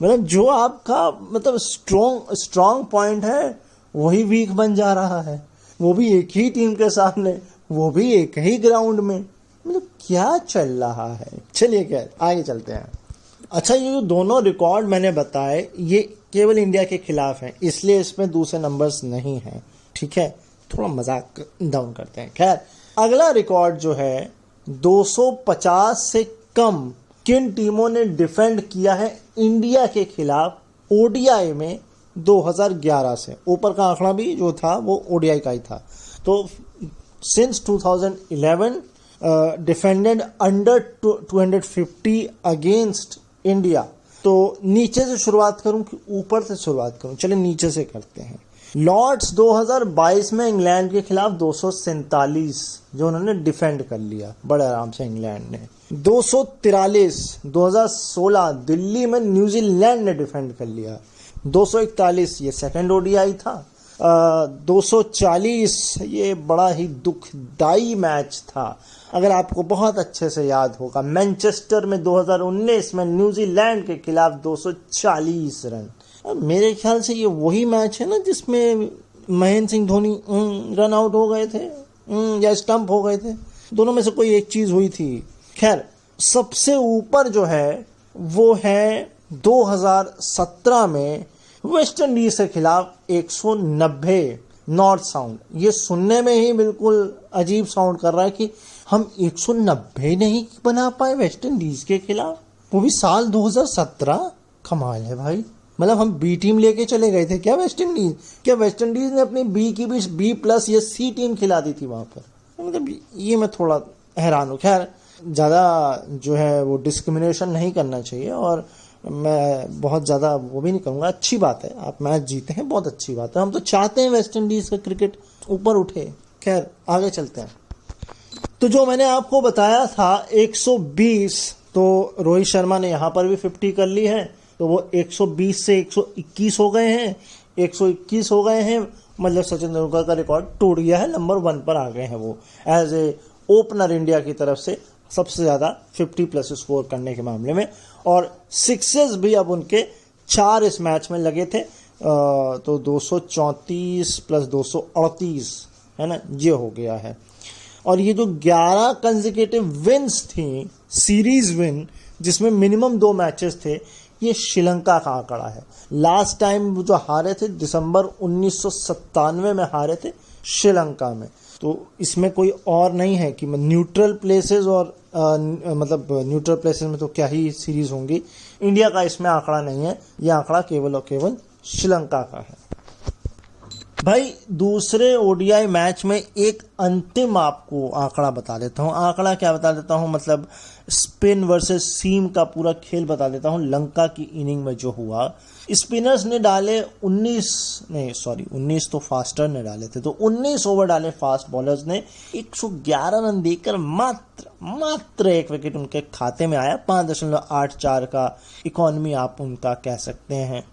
जो आपका मतलब स्ट्रॉन्ग पॉइंट है वही वीक बन जा रहा है, वो भी एक ही टीम के सामने, वो भी एक ही ग्राउंड में। मतलब क्या चल रहा है। चलिए क्या आगे चलते हैं। अच्छा, ये जो दोनों रिकॉर्ड मैंने बताए ये केवल इंडिया के खिलाफ हैं, इसलिए इसमें दूसरे नंबर्स नहीं हैं, ठीक है। थोड़ा मजाक डाउन करते हैं। खैर, अगला रिकॉर्ड जो है 250 से कम किन टीमों ने डिफेंड किया है इंडिया के खिलाफ ओडीआई में 2011 से। ऊपर का आंकड़ा भी जो था वो ओडीआई का ही था। तो since 2011 defended under 250 against India. तो नीचे से शुरुआत करूं कि ऊपर से शुरुआत करूं? चलिए नीचे से करते हैं। लॉर्ड्स 2022 में इंग्लैंड के खिलाफ 247 जो उन्होंने डिफेंड कर लिया बड़े आराम से इंग्लैंड ने। 243 2016 दिल्ली में न्यूजीलैंड ने डिफेंड कर लिया। 241 ये सेकंड ओडीआई था। 240 ये बड़ा ही दुखदाई मैच था, अगर आपको बहुत अच्छे से याद होगा, मैनचेस्टर में 2019 में न्यूजीलैंड के खिलाफ 240 रन। मेरे ख्याल से ये वही मैच है ना जिसमें महेंद्र सिंह धोनी रन आउट हो गए थे या स्टंप हो गए थे, दोनों में से कोई एक चीज हुई थी। खैर, सबसे ऊपर जो है वो है 2017 में वेस्ट इंडीज के खिलाफ 190 नॉर्थ साउंड। ये सुनने में ही बिल्कुल अजीब साउंड कर रहा है कि हम 190 नहीं बना पाए वेस्ट इंडीज के खिलाफ, वो भी साल 2017। कमाल है भाई, मतलब हम बी टीम लेके चले गए थे क्या वेस्ट इंडीज? क्या वेस्ट इंडीज ने अपनी बी की भी B+ या C टीम खिला दी थी वहां पर? मतलब ये मैं थोड़ा हैरान हूँ। खैर, ज़्यादा जो है वो डिस्क्रिमिनेशन नहीं करना चाहिए और मैं बहुत ज़्यादा वो भी नहीं कहूँगा। अच्छी बात है आप मैच जीते हैं, बहुत अच्छी बात है। हम तो चाहते हैं वेस्ट इंडीज़ का क्रिकेट ऊपर उठे। खैर, आगे चलते हैं। तो जो मैंने आपको बताया था 120, तो रोहित शर्मा ने यहाँ पर भी 50 कर ली है, तो वो 120 से 121 हो गए हैं। 121 हो गए हैं मतलब सचिन तेंदुलकर का रिकॉर्ड टूट गया है, नंबर 1 पर आ गए हैं वो एज ए ओपनर इंडिया की तरफ से सबसे ज़्यादा 50+ स्कोर करने के मामले में। और सिक्सेस भी अब उनके 4 इस मैच में लगे थे, तो 234 + 238 है ना, ये हो गया है। और ये जो 11 कंसेक्यूटिव विन्स थी, सीरीज विन जिसमें मिनिमम 2 मैचेस थे, ये श्रीलंका का आंकड़ा है। लास्ट टाइम जो हारे थे दिसंबर 1997 में हारे थे श्रीलंका में। तो इसमें कोई और नहीं है कि न्यूट्रल प्लेसेस और मतलब न्यूट्रल प्लेसेस में तो क्या ही सीरीज होंगी। इंडिया का इसमें आंकड़ा नहीं है, यह आंकड़ा केवल और केवल श्रीलंका का है। भाई, दूसरे ओडीआई मैच में एक अंतिम आपको आंकड़ा बता देता हूँ। आंकड़ा क्या बता देता हूँ, मतलब स्पिन वर्सेस सीम का पूरा खेल बता देता हूँ। लंका की इनिंग में जो हुआ, स्पिनर्स ने डाले 19 तो फास्टर ने डाले थे, तो 19 ओवर डाले फास्ट बॉलर्स ने। 111 रन देकर मात्र 1 विकेट उनके खाते में आया। 5.84 का इकोनॉमी आप उनका कह सकते हैं।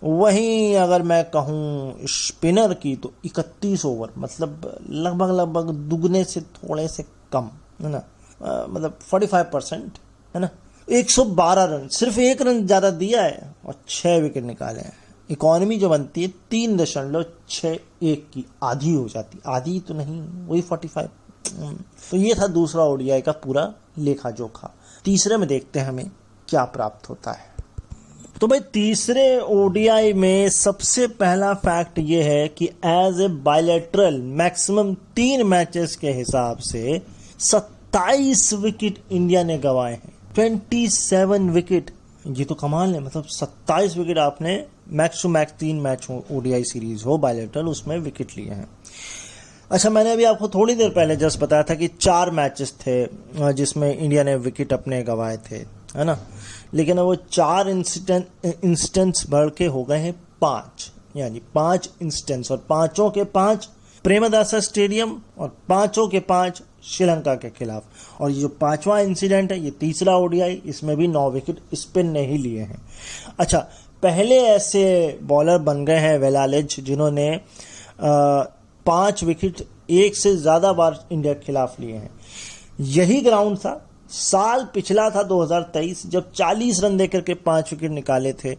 वहीं अगर मैं कहूँ स्पिनर की, तो 31 ओवर, मतलब लगभग दुगने से थोड़े से कम है ना, मतलब 45% है ना। 112 रन, सिर्फ 1 रन ज़्यादा दिया है और 6 विकेट निकाले हैं। इकोनॉमी जो बनती है 3.61 की, आधी हो जाती, आधी तो नहीं, वही 45। तो ये था दूसरा ओडीआई का पूरा लेखा जोखा। तीसरे में देखते हैं हमें क्या प्राप्त होता है। तो भाई, तीसरे ओडीआई में सबसे पहला फैक्ट ये है कि as a bilateral maximum 3 matches के हिसाब से 27 विकेट इंडिया ने गंवाए हैं। 27 विकेट, ये तो कमाल है। मतलब 27 विकेट आपने मैक्स टू मैक्स 3 मैच हो, ओडीआई सीरीज हो बायलैटरल, उसमें विकेट लिए हैं। अच्छा, मैंने अभी आपको थोड़ी देर पहले जस्ट बताया था कि 4 मैचेस थे जिसमें इंडिया ने विकेट अपने गंवाए थे, है ना। लेकिन वो 4 इंस्टेंस बढ़ के हो गए हैं 5, यानी 5 इंस्टेंस, और 5 के 5 प्रेमदासा स्टेडियम और 5 के 5 श्रीलंका के खिलाफ। और ये जो 5वां इंसिडेंट है, ये तीसरा ओडीआई, इसमें भी 9 विकेट स्पिन ने ही लिए हैं। अच्छा, पहले ऐसे बॉलर बन गए हैं वेलालेज जिन्होंने 5 विकेट एक से ज्यादा बार इंडिया के खिलाफ लिए हैं। यही ग्राउंड था, साल पिछला था 2023, जब 40 रन देकर के 5 विकेट निकाले थे,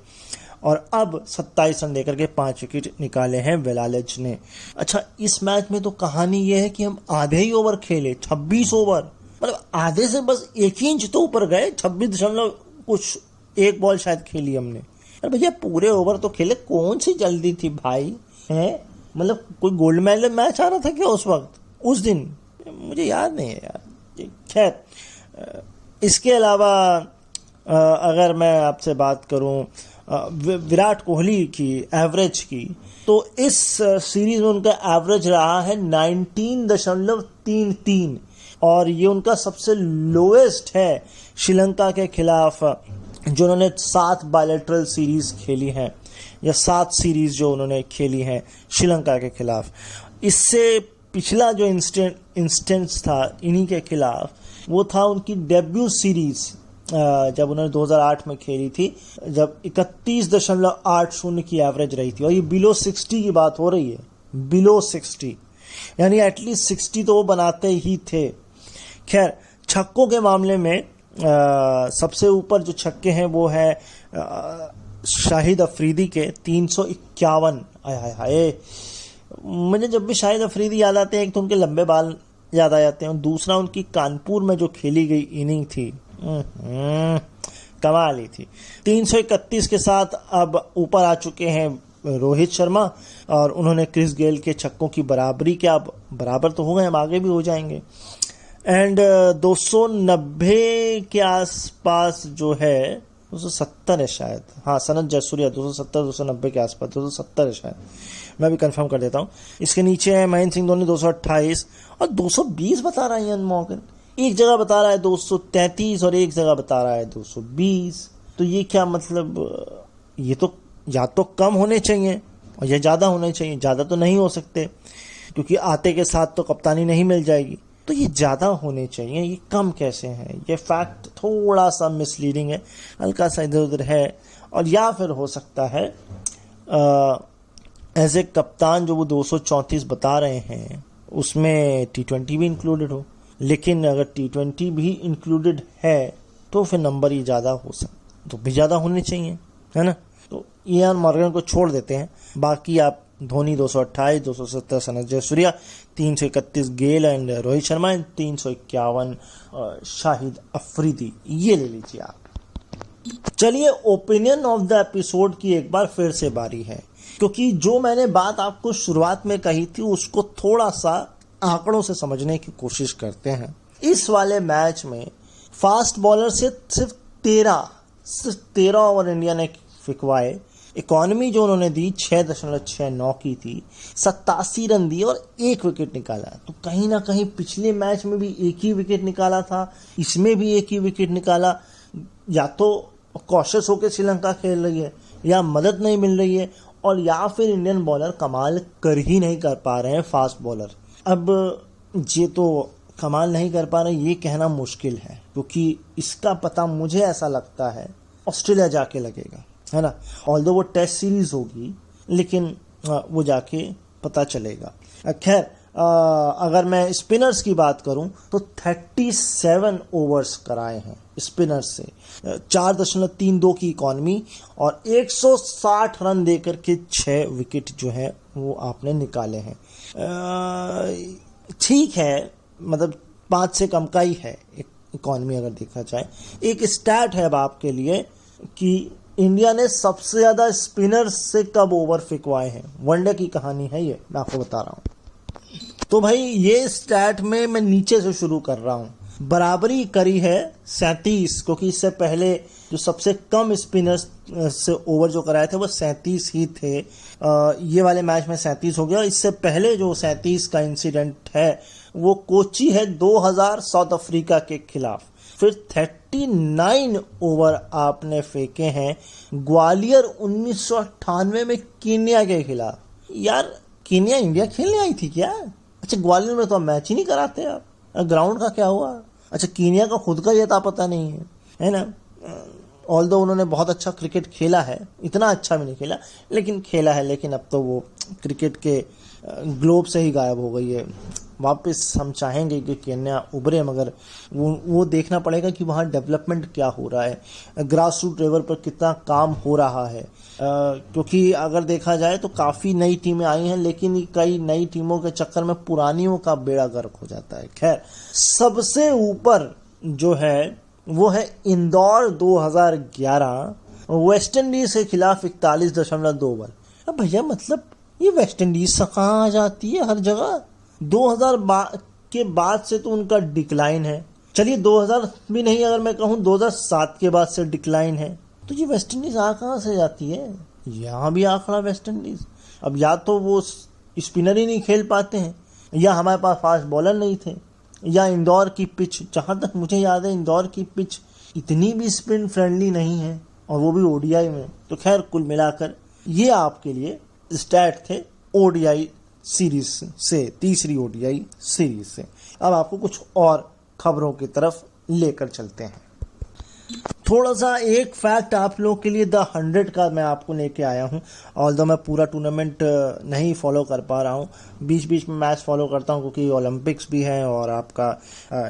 और अब 27 रन देकर के 5 विकेट निकाले हैं वेलालेज ने। अच्छा, इस मैच में तो कहानी यह है कि हम आधे ही ओवर खेले, 26 ओवर, मतलब आधे से बस 1 इंच तो ऊपर गए, 26.1 बॉल शायद खेली हमने। अरे भैया, पूरे ओवर तो खेले, कौन सी जल्दी थी भाई, है? मतलब कोई गोल्ड मेडल मैच आ रहा था क्या उस वक्त, उस दिन? मुझे याद नहीं है यार। खैर, इसके अलावा अगर मैं आपसे बात करूं विराट कोहली की एवरेज की, तो इस सीरीज में उनका एवरेज रहा है 19.33 और ये उनका सबसे लोएस्ट है श्रीलंका के खिलाफ, जो उन्होंने 7 बायलैटरल सीरीज खेली हैं, या 7 सीरीज जो उन्होंने खेली हैं श्रीलंका के खिलाफ। इससे पिछला जो इंस्टेंस था इन्हीं के खिलाफ, वो था उनकी डेब्यू सीरीज जब उन्होंने 2008 में खेली थी, जब 31.80 की एवरेज रही थी, और ये बिलो 60 की बात हो रही है, बिलो 60, यानी एटलीस्ट 60 तो वो बनाते ही थे। खैर, छक्कों के मामले में सबसे ऊपर जो छक्के हैं वो है शाहिद अफरीदी के 351। आए मुझे जब भी शाहिद अफरीदी याद आते हैं, एक तो उनके लंबे बाल याद आ जाते हैं, और दूसरा उनकी कानपुर में जो खेली गई इनिंग थी, कमाल ही थी। 331 के साथ अब ऊपर आ चुके हैं रोहित शर्मा, और उन्होंने क्रिस गेल के छक्कों की बराबरी किया। अब बराबर तो हो गए, हम आगे भी हो जाएंगे। एंड 290 के आसपास जो है, 270 है शायद, हाँ, सनत जयसूर्या 270-290 के आसपास, 270 है शायद, मैं भी कंफर्म कर देता हूँ। इसके नीचे है महेंद्र सिंह धोनी 228, और 220 बता रहा है इयान मॉर्गन। एक जगह बता रहा है 233 और एक जगह बता रहा है 220। तो ये क्या मतलब, ये तो या तो कम होने चाहिए और या ज़्यादा होने चाहिए। ज़्यादा तो नहीं हो सकते, क्योंकि आते के साथ तो कप्तानी नहीं मिल जाएगी, तो ये ज़्यादा होने चाहिए, ये कम कैसे हैं? ये फैक्ट थोड़ा सा मिसलीडिंग है, हल्का सा इधर उधर है। और या फिर हो सकता है एज ए कप्तान जो वो 234 बता रहे हैं, उसमें T20 भी इंक्लूडेड हो। लेकिन अगर T20 भी इंक्लूडेड है तो फिर नंबर ये ज़्यादा हो सकता, तो भी ज़्यादा होने चाहिए, है ना? तो इयान मॉर्गन को छोड़ देते हैं। बाकी आप धोनी 228, 270 सनत जयसूर्या, 331 गेल एंड रोहित शर्मा, 351 शाहिद अफरीदी, ये ले लीजिए आप। चलिए, ओपिनियन ऑफ द एपिसोड की एक बार फिर से बारी है, क्योंकि जो मैंने बात आपको शुरुआत में कही थी उसको थोड़ा सा आंकड़ों से समझने की कोशिश करते हैं। इस वाले मैच में फास्ट बॉलर से सिर्फ 13 ओवर इंडिया ने फिकवाए। इकॉनमी जो उन्होंने दी 6.69 की थी, 87 रन दिए और 1 विकेट निकाला। तो कहीं ना कहीं पिछले मैच में भी 1 ही विकेट निकाला था, इसमें भी 1 ही विकेट निकाला। या तो कॉशियस होकर श्रीलंका खेल रही है, या मदद नहीं मिल रही है, और या फिर इंडियन बॉलर कमाल कर ही नहीं कर पा रहे हैं, फास्ट बॉलर। अब ये तो कमाल नहीं कर पा रहे, ये कहना मुश्किल है, क्योंकि इसका पता मुझे ऐसा लगता है ऑस्ट्रेलिया जाके लगेगा, है ना? ऑल्दो वो टेस्ट सीरीज होगी, लेकिन वो जाके पता चलेगा। खैर, अगर मैं स्पिनर्स की बात करूं तो 37 ओवर्स कराए हैं स्पिनर्स से, 4.32 की इकॉनमी और 160 रन देकर के 6 विकेट जो है वो आपने निकाले हैं। ठीक है, मतलब 5 से कम का ही है इकॉनमी अगर देखा जाए। एक स्टैट है अब आपके लिए कि इंडिया ने सबसे ज्यादा स्पिनर्स से कब ओवर फिकवाए हैं। वनडे की कहानी है ये, मैं आपको बता रहा हूं। तो भाई ये स्टैट में मैं नीचे से शुरू कर रहा हूं। बराबरी करी है 37, क्योंकि इससे पहले जो सबसे कम स्पिनर्स से ओवर जो कराए थे वो 37 ही थे। ये वाले मैच में 37 हो गया। इससे पहले जो 37 का इंसिडेंट है वो कोची है 2000 साउथ अफ्रीका के खिलाफ। फिर 39 ओवर आपने फेंके हैं ग्वालियर 1998 में कीनिया के खिलाफ। यार, कीनिया इंडिया खेलने आई थी क्या? अच्छा, ग्वालियर में तो मैच ही नहीं कराते आप। ग्राउंड का क्या हुआ? अच्छा, कीनिया का खुद का ये था पता नहीं है ना? ऑल्दो उन्होंने बहुत अच्छा क्रिकेट खेला है, इतना अच्छा भी नहीं खेला लेकिन खेला है। लेकिन अब तो वो क्रिकेट के ग्लोब से ही गायब हो गई है। वापस हम चाहेंगे कि केन्या उभरे, मगर वो देखना पड़ेगा कि वहाँ डेवलपमेंट क्या हो रहा है, ग्रास रूट लेवल पर कितना काम हो रहा है। क्योंकि अगर देखा जाए तो काफ़ी नई टीमें आई हैं, लेकिन कई नई टीमों के चक्कर में पुरानियों का बेड़ा गर्क हो जाता है। खैर, सबसे ऊपर जो है वो है इंदौर 2011 वेस्ट इंडीज के खिलाफ 41.2 ओवर। अब भैया, मतलब ये वेस्ट इंडीज से कहाँ आ जाती है हर जगह। 2000 के बाद से तो उनका डिक्लाइन है। चलिए 2000 भी नहीं, अगर मैं कहूँ 2007 के बाद से डिक्लाइन है। तो ये वेस्ट इंडीज आ कहाँ से जाती है? यहाँ भी आ खड़ा वेस्ट इंडीज। अब या तो वो स्पिनर ही नहीं खेल पाते हैं, या हमारे पास फास्ट बॉलर नहीं थे, या इंदौर की पिच, जहाँ तक मुझे याद है इंदौर की पिच इतनी भी स्पिन फ्रेंडली नहीं है, और वो भी ओडीआई में। तो खैर कुल मिलाकर ये आपके लिए स्टैट थे ओडीआई सीरीज से, तीसरी ओडीआई सीरीज से। अब आपको कुछ और खबरों की तरफ लेकर चलते हैं। थोड़ा सा एक फैक्ट आप लोगों के लिए, द 100 का मैं आपको लेके आया हूँ। ऑल्दो मैं पूरा टूर्नामेंट नहीं फॉलो कर पा रहा हूँ, बीच बीच में मैच फॉलो करता हूँ क्योंकि ओलंपिक्स भी है और आपका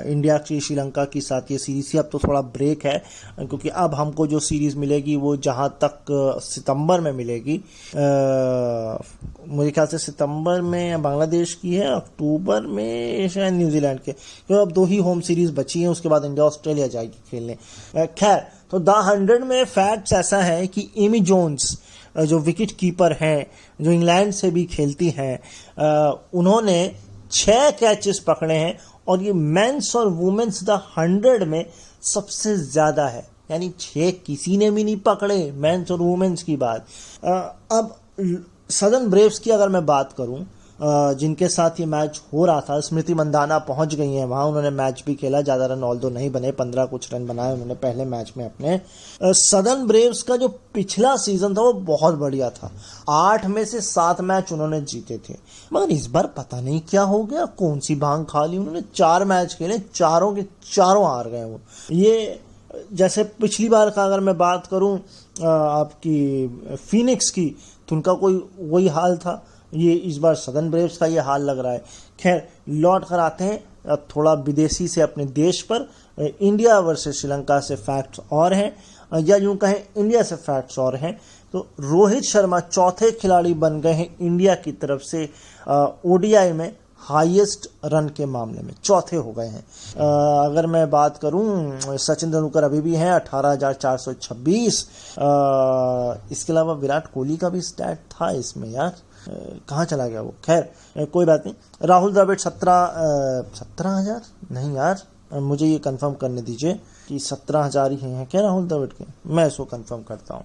इंडिया की श्रीलंका की साथ ये सीरीज थी। अब तो थोड़ा ब्रेक है क्योंकि अब हमको जो सीरीज मिलेगी वो जहाँ तक सितंबर में मिलेगी, मुझे ख्याल से सितंबर में बांग्लादेश की है, अक्टूबर में शायद न्यूजीलैंड के। तो अब 2 ही होम सीरीज बची हैं, उसके बाद इंडिया ऑस्ट्रेलिया जाएगी खेलने। खैर, तो द 100 में फैक्ट्स ऐसा है कि एमी जोन्स जो विकेट कीपर हैं, जो इंग्लैंड से भी खेलती हैं, उन्होंने 6 कैचेस पकड़े हैं और ये मेंस और वुमेन्स द 100 में सबसे ज्यादा है। यानी 6 किसी ने भी नहीं पकड़े, मेंस और वुमेन्स की बात। अब सदर्न ब्रेव्स की अगर मैं बात करूं, जिनके साथ ये मैच हो रहा था, स्मृति मंदाना पहुंच गई हैं वहां, उन्होंने मैच भी खेला, ज्यादा रन ऑल्दो नहीं बने, 15 कुछ रन बनाए उन्होंने पहले मैच में अपने। सदर्न ब्रेव्स का जो पिछला सीजन था वो बहुत बढ़िया था, 8 में से 7 मैच उन्होंने जीते थे। मगर इस बार पता नहीं क्या हो गया, कौन सी भांग खा ली उन्होंने, 4 मैच खेले, चारों के चारों हार गए वो। ये जैसे पिछली बार का अगर मैं बात करूं आपकी फिनिक्स की, तो उनका कोई वही हाल था, ये इस बार सदर्न ब्रेव्स का ये हाल लग रहा है। खैर, लौट कर आते हैं थोड़ा विदेशी से अपने देश पर। इंडिया वर्सेस श्रीलंका से फैक्ट्स और हैं, या यूं कहें इंडिया से फैक्ट्स और हैं। तो रोहित शर्मा चौथे खिलाड़ी बन गए हैं इंडिया की तरफ से ओडीआई में हाईएस्ट रन के मामले में, चौथे हो गए हैं। अगर मैं बात करूं, सचिन तेंदुलकर अभी भी हैं 18,426। इसके अलावा विराट कोहली का भी स्टैट था इसमें, यार कहाँ चला गया वो, खैर कोई बात नहीं। राहुल द्रविड़ 17,000 नहीं यार, मुझे ये कंफर्म करने दीजिए कि 17,000 ही हैं क्या राहुल द्रविड़ के, मैं इसको कंफर्म करता हूँ।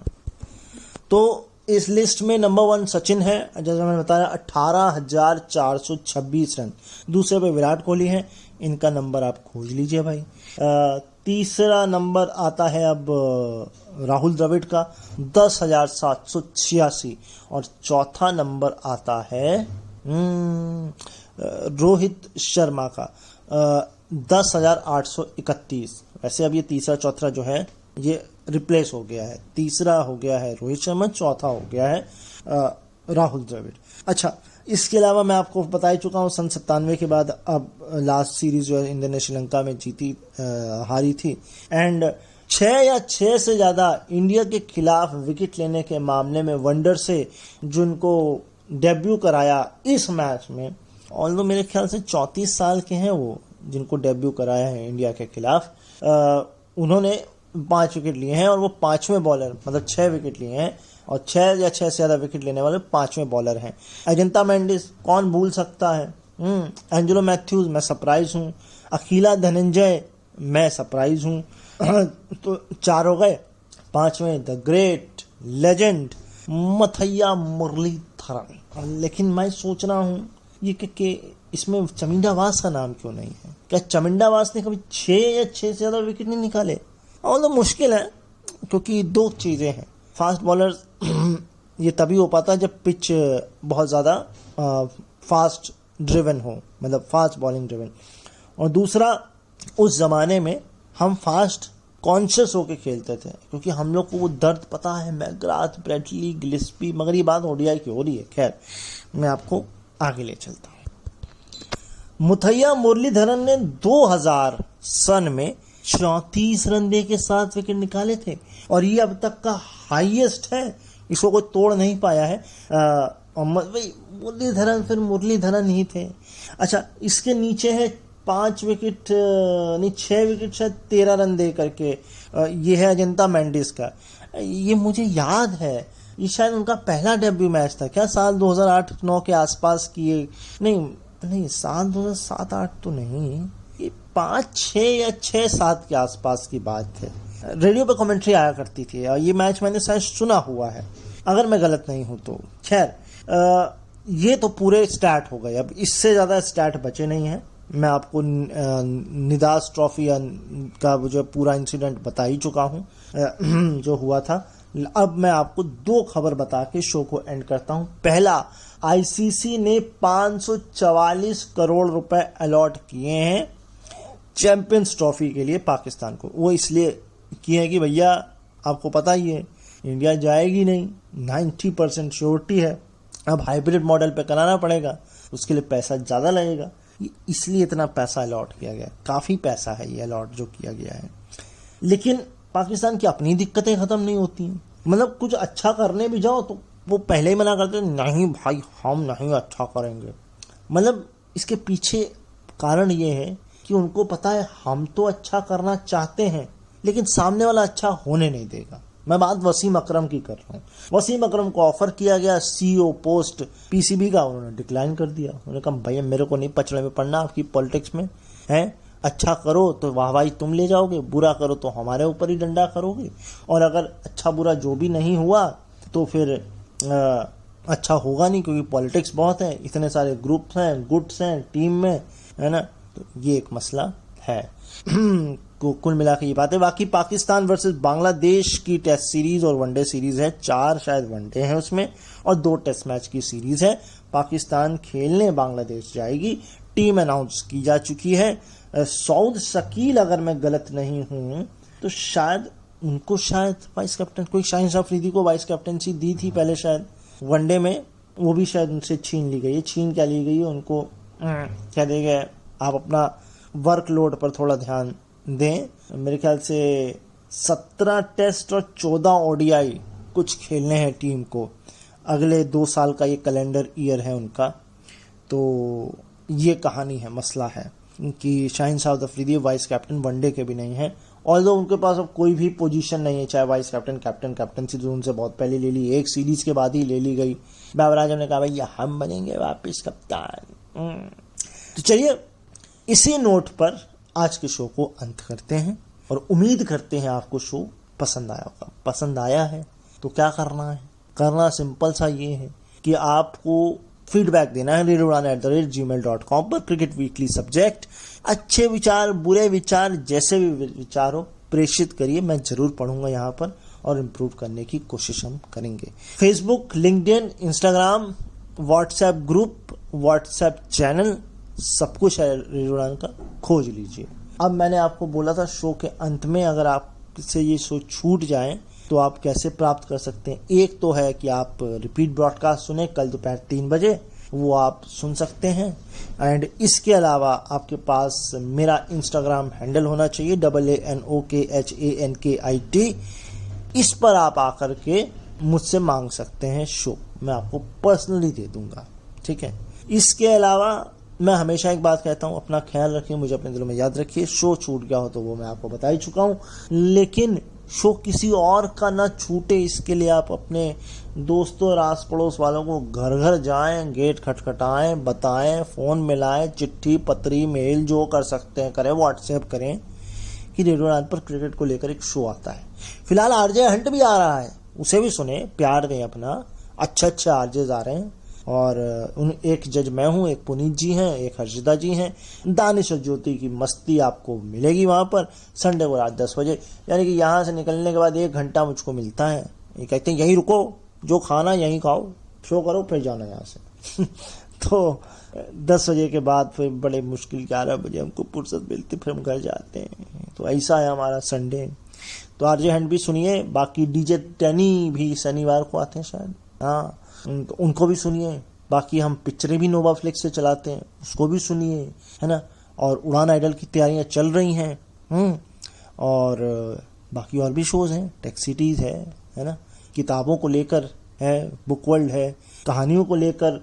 तो इस लिस्ट में नंबर 1 सचिन है, जैसा मैंने बताया 18,426 रन। दूसरे पे विराट कोहली हैं, इनका नंबर आप खोज लीजिए भाई। तीसरा नंबर आता है अब राहुल द्रविड़ का 10,786, और चौथा नंबर आता है रोहित शर्मा का 10,831। वैसे अब ये तीसरा चौथा जो है ये रिप्लेस हो गया है, तीसरा हो गया है रोहित शर्मा, चौथा हो गया है राहुल द्रविड़। अच्छा, इसके अलावा मैं आपको बता ही चुका हूँ 97 के बाद अब लास्ट सीरीज जो है इंडिया ने श्रीलंका में जीती, हारी थी। एंड 6 से ज्यादा इंडिया के खिलाफ विकेट लेने के मामले में वंडर से जिनको डेब्यू कराया इस मैच में, ऑल्दो मेरे ख्याल से 34 साल के हैं वो जिनको डेब्यू कराया है इंडिया के खिलाफ, उन्होंने 5 विकेट लिए हैं और वो 5वें बॉलर, मतलब 6 विकेट लिए हैं और 6 या 6 से ज्यादा विकेट लेने वाले 5वें बॉलर हैं। अजंता मेंडिस कौन भूल सकता है, एंजेलो मैथ्यूज मैं सरप्राइज हूँ, अखिला धनंजय मैं सरप्राइज हूँ। तो 4 हो गए, 5वें द ग्रेट लेजेंड मथैया मुरलीधरन। लेकिन मैं सोच रहा हूँ ये कि इसमें चमिंडावास का नाम क्यों नहीं है, क्या चमिंडावास ने कभी 6 या 6 से ज्यादा विकेट नहीं निकाले? और तो मुश्किल है क्योंकि 2 चीजें हैं, फास्ट बॉलर ये तभी हो पाता है जब पिच बहुत ज़्यादा फास्ट ड्रिवन हो, मतलब फास्ट बॉलिंग ड्रिवन, और दूसरा उस ज़माने में हम फास्ट कॉन्शियस होके खेलते थे क्योंकि हम लोग को वो दर्द पता है, मैकग्राथ, ब्रेडली, गिलिस्पी। मगर ये बात ओडीआई की हो रही है, खैर मैं आपको आगे ले चलता हूँ। मुथैया मुरलीधरन ने 2000 सन में 34 रन दे के 7 विकेट निकाले थे और ये अब तक का हाईएस्ट है, इसको कोई तोड़ नहीं पाया है। मुरलीधरन फिर मुरलीधरन ही थे। अच्छा, इसके नीचे है 5 विकेट नहीं 6 विकेट शायद 13 रन दे करके, ये है अजंता मेंडिस का। ये मुझे याद है ये शायद उनका पहला डेब्यू मैच था क्या, साल 2008-9 के आसपास की ये, नहीं साल 2007-8 तो नहीं, ये 5-6 या 6-7 के आसपास की बात है। रेडियो पे कमेंट्री आया करती थी और ये मैच मैंने शायद सुना हुआ है, अगर मैं गलत नहीं हूं तो। खैर ये तो पूरे स्टैट हो गए, अब इससे ज़्यादा स्टैट बचे नहीं हैं। मैं आपको निदास ट्रॉफी का जो पूरा इंसिडेंट बता ही चुका हूं जो हुआ था। अब मैं आपको 2 खबर बता के शो को एंड करता हूं। पहला, आईसीसी ने 544 करोड़ रुपए अलॉट किए हैं चैंपियंस ट्रॉफी के लिए पाकिस्तान को। वो इसलिए किए हैं कि भैया आपको पता ही है इंडिया जाएगी नहीं, 90% श्योरिटी है, अब हाइब्रिड मॉडल पे कराना पड़ेगा, उसके लिए पैसा ज़्यादा लगेगा, इसलिए इतना पैसा अलॉट किया गया। काफ़ी पैसा है ये अलॉट जो किया गया है। लेकिन पाकिस्तान की अपनी दिक्कतें ख़त्म नहीं होती हैं। मतलब कुछ अच्छा करने भी जाओ तो वो पहले ही मना करते, नहीं भाई हम नहीं अच्छा करेंगे। मतलब इसके पीछे कारण ये है कि उनको पता है हम तो अच्छा करना चाहते हैं लेकिन सामने वाला अच्छा होने नहीं देगा। मैं बात वसीम अकरम की कर रहा हूँ। वसीम अकरम को ऑफर किया गया सीईओ पोस्ट पीसीबी का, उन्होंने डिक्लाइन कर दिया। उन्होंने कहा भैया मेरे को नहीं पचड़े में पड़ना आपकी पॉलिटिक्स में है, अच्छा करो तो वाहवाही तुम ले जाओगे, बुरा करो तो हमारे ऊपर ही डंडा करोगे, और अगर अच्छा बुरा जो भी नहीं हुआ तो फिर अच्छा होगा नहीं, क्योंकि पॉलिटिक्स बहुत है, इतने सारे ग्रुप्स हैं, गुट्स हैं टीम में, है ना। तो ये एक मसला है। कुल मिला के ये बात है। बाकी पाकिस्तान वर्सेस बांग्लादेश की टेस्ट सीरीज और वनडे सीरीज है, 4 शायद वनडे हैं उसमें और 2 टेस्ट मैच की सीरीज है। पाकिस्तान खेलने बांग्लादेश जाएगी, टीम अनाउंस की जा चुकी है। सऊद शकील अगर मैं गलत नहीं हूं तो शायद उनको वाइस कैप्टन, कोई शाहिन अफरीदी को वाइस कैप्टनसी दी थी पहले शायद वनडे में, वो भी शायद उनसे छीन ली गई है। छीन क्या ली गई है, उनको क्या दिया गया, आप अपना वर्कलोड पर थोड़ा ध्यान दें। मेरे ख्याल से 17 टेस्ट और 14 ओडीआई कुछ खेलने हैं टीम को, अगले 2 साल का ये कैलेंडर ईयर है उनका। तो ये कहानी है, मसला है कि Shaheen Shahid Afridi vice captain one day के भी नहीं है, ऑल्दो उनके पास अब कोई भी पोजीशन नहीं है, चाहे वाइस कैप्टन, कैप्टनसी जो उनसे बहुत पहले ले ली, एक सीरीज के बाद ही ले ली गई। बाबर आजम ने कहा भैया हम बनेंगे वापस कप्तान। तो चलिए इसी नोट पर आज के शो को अंत करते हैं और उम्मीद करते हैं आपको शो पसंद आया होगा। पसंद आया है तो क्या करना है, करना सिंपल सा ये है कि आपको फीडबैक देना है redouran@gmail.com पर। क्रिकेट वीकली सब्जेक्ट, अच्छे विचार, बुरे विचार, जैसे भी विचार हो प्रेषित करिए, मैं जरूर पढ़ूंगा यहाँ पर और इम्प्रूव करने की कोशिश हम करेंगे। Facebook, LinkedIn, Instagram, WhatsApp group, WhatsApp channel, सब कुछ है रेडियो उड़ान का, खोज लीजिए। अब मैंने आपको बोला था शो के अंत में अगर आपसे ये शो छूट जाए तो आप कैसे प्राप्त कर सकते हैं। एक तो है कि आप रिपीट ब्रॉडकास्ट सुने कल दोपहर 3 बजे, वो आप सुन सकते हैं। एंड इसके अलावा आपके पास मेरा इंस्टाग्राम हैंडल होना चाहिए ANOKHANKIT, इस पर आप आकर के मुझसे मांग सकते हैं शो, मैं आपको पर्सनली दे दूंगा, ठीक है। इसके अलावा मैं हमेशा एक बात कहता हूँ, अपना ख्याल रखिए, मुझे अपने दिलों में याद रखिए। शो छूट गया हो तो वो मैं आपको बता ही चुका हूँ, लेकिन शो किसी और का ना छूटे इसके लिए आप अपने दोस्तों और आस पड़ोस वालों को घर घर जाएं, गेट खटखटाएं, बताएं, फोन मिलाएं, चिट्ठी पत्री मेल जो कर सकते हैं करें, व्हाट्सएप करें कि रेडियो उड़ान पर क्रिकेट को लेकर एक शो आता है। फिलहाल आरजे हंट भी आ रहा है, उसे भी सुने, प्यार दें अपना, अच्छे आरजेज आ रहे हैं। और एक जज मैं हूं, एक पुनीत जी हैं, एक हर्षिता जी हैं। दानिश और ज्योति की मस्ती आपको मिलेगी वहां पर संडे को रात 10 बजे, यानी कि यहाँ से निकलने के बाद 1 घंटा मुझको मिलता है। ये कहते हैं यहीं रुको, जो खाना यहीं खाओ, शो करो फिर जाना यहाँ से तो 10 बजे के बाद फिर बड़े मुश्किल 11 बजे हमको फुर्सत मिलती, फिर हम घर जाते हैं। तो ऐसा है हमारा संडे। तो आरजे हंट भी सुनिए, बाकी डीजे टैनी भी शनिवार को आते हैं शायद, हाँ उनको भी सुनिए। बाकी हम पिक्चरें भी नोवा फ्लिक्स से चलाते हैं, उसको भी सुनिए, है ना। और उड़ान आइडल की तैयारियां चल रही हैं। और बाकी और भी शोज हैं, टेक सिटीज है ना, किताबों को लेकर है, बुक वर्ल्ड है, कहानियों को लेकर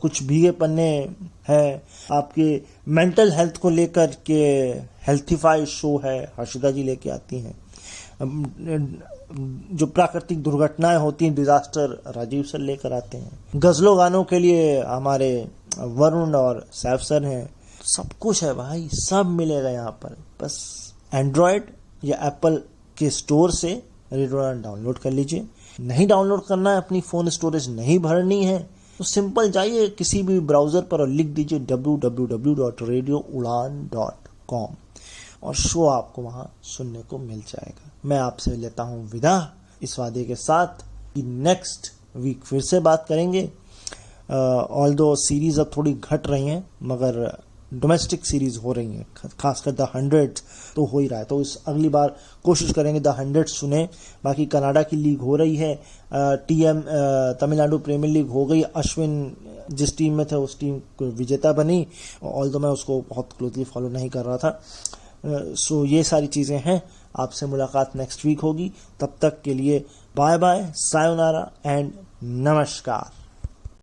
कुछ भीगे पन्ने है, आपके मेंटल हेल्थ को लेकर के हेल्थीफाई शो है, हर्षिता जी लेके आती हैं। जो प्राकृतिक दुर्घटनाएं होती हैं, डिजास्टर, राजीव सर लेकर आते हैं। गजलों गानों के लिए हमारे वरुण और सैफ सर हैं। सब कुछ है भाई, सब मिलेगा यहाँ पर। बस एंड्रॉयड या एप्पल के स्टोर से रेडियो उड़ान डाउनलोड कर लीजिए। नहीं डाउनलोड करना है, अपनी फ़ोन स्टोरेज नहीं भरनी है, तो सिंपल जाइए किसी भी ब्राउज़र पर और लिख दीजिए www.radioudan.com और शो आपको वहाँ सुनने को मिल जाएगा। मैं आपसे लेता हूँ विदा इस वादे के साथ कि नेक्स्ट वीक फिर से बात करेंगे। ऑल्दो सीरीज़ अब थोड़ी घट रही हैं, मगर डोमेस्टिक सीरीज़ हो रही हैं, खासकर द 100 तो हो ही रहा है। तो इस अगली बार कोशिश करेंगे द 100 सुने। बाकी कनाडा की लीग हो रही है, तमिलनाडु प्रीमियर लीग हो गई। अश्विन जिस टीम में थे उस टीम को विजेता बनी, ऑल्दो मैं उसको बहुत क्लोजली फॉलो नहीं कर रहा था। सो ये सारी चीज़ें हैं। आपसे मुलाकात नेक्स्ट वीक होगी। तब तक के लिए बाय बाय, सायोनारा एंड नमस्कार।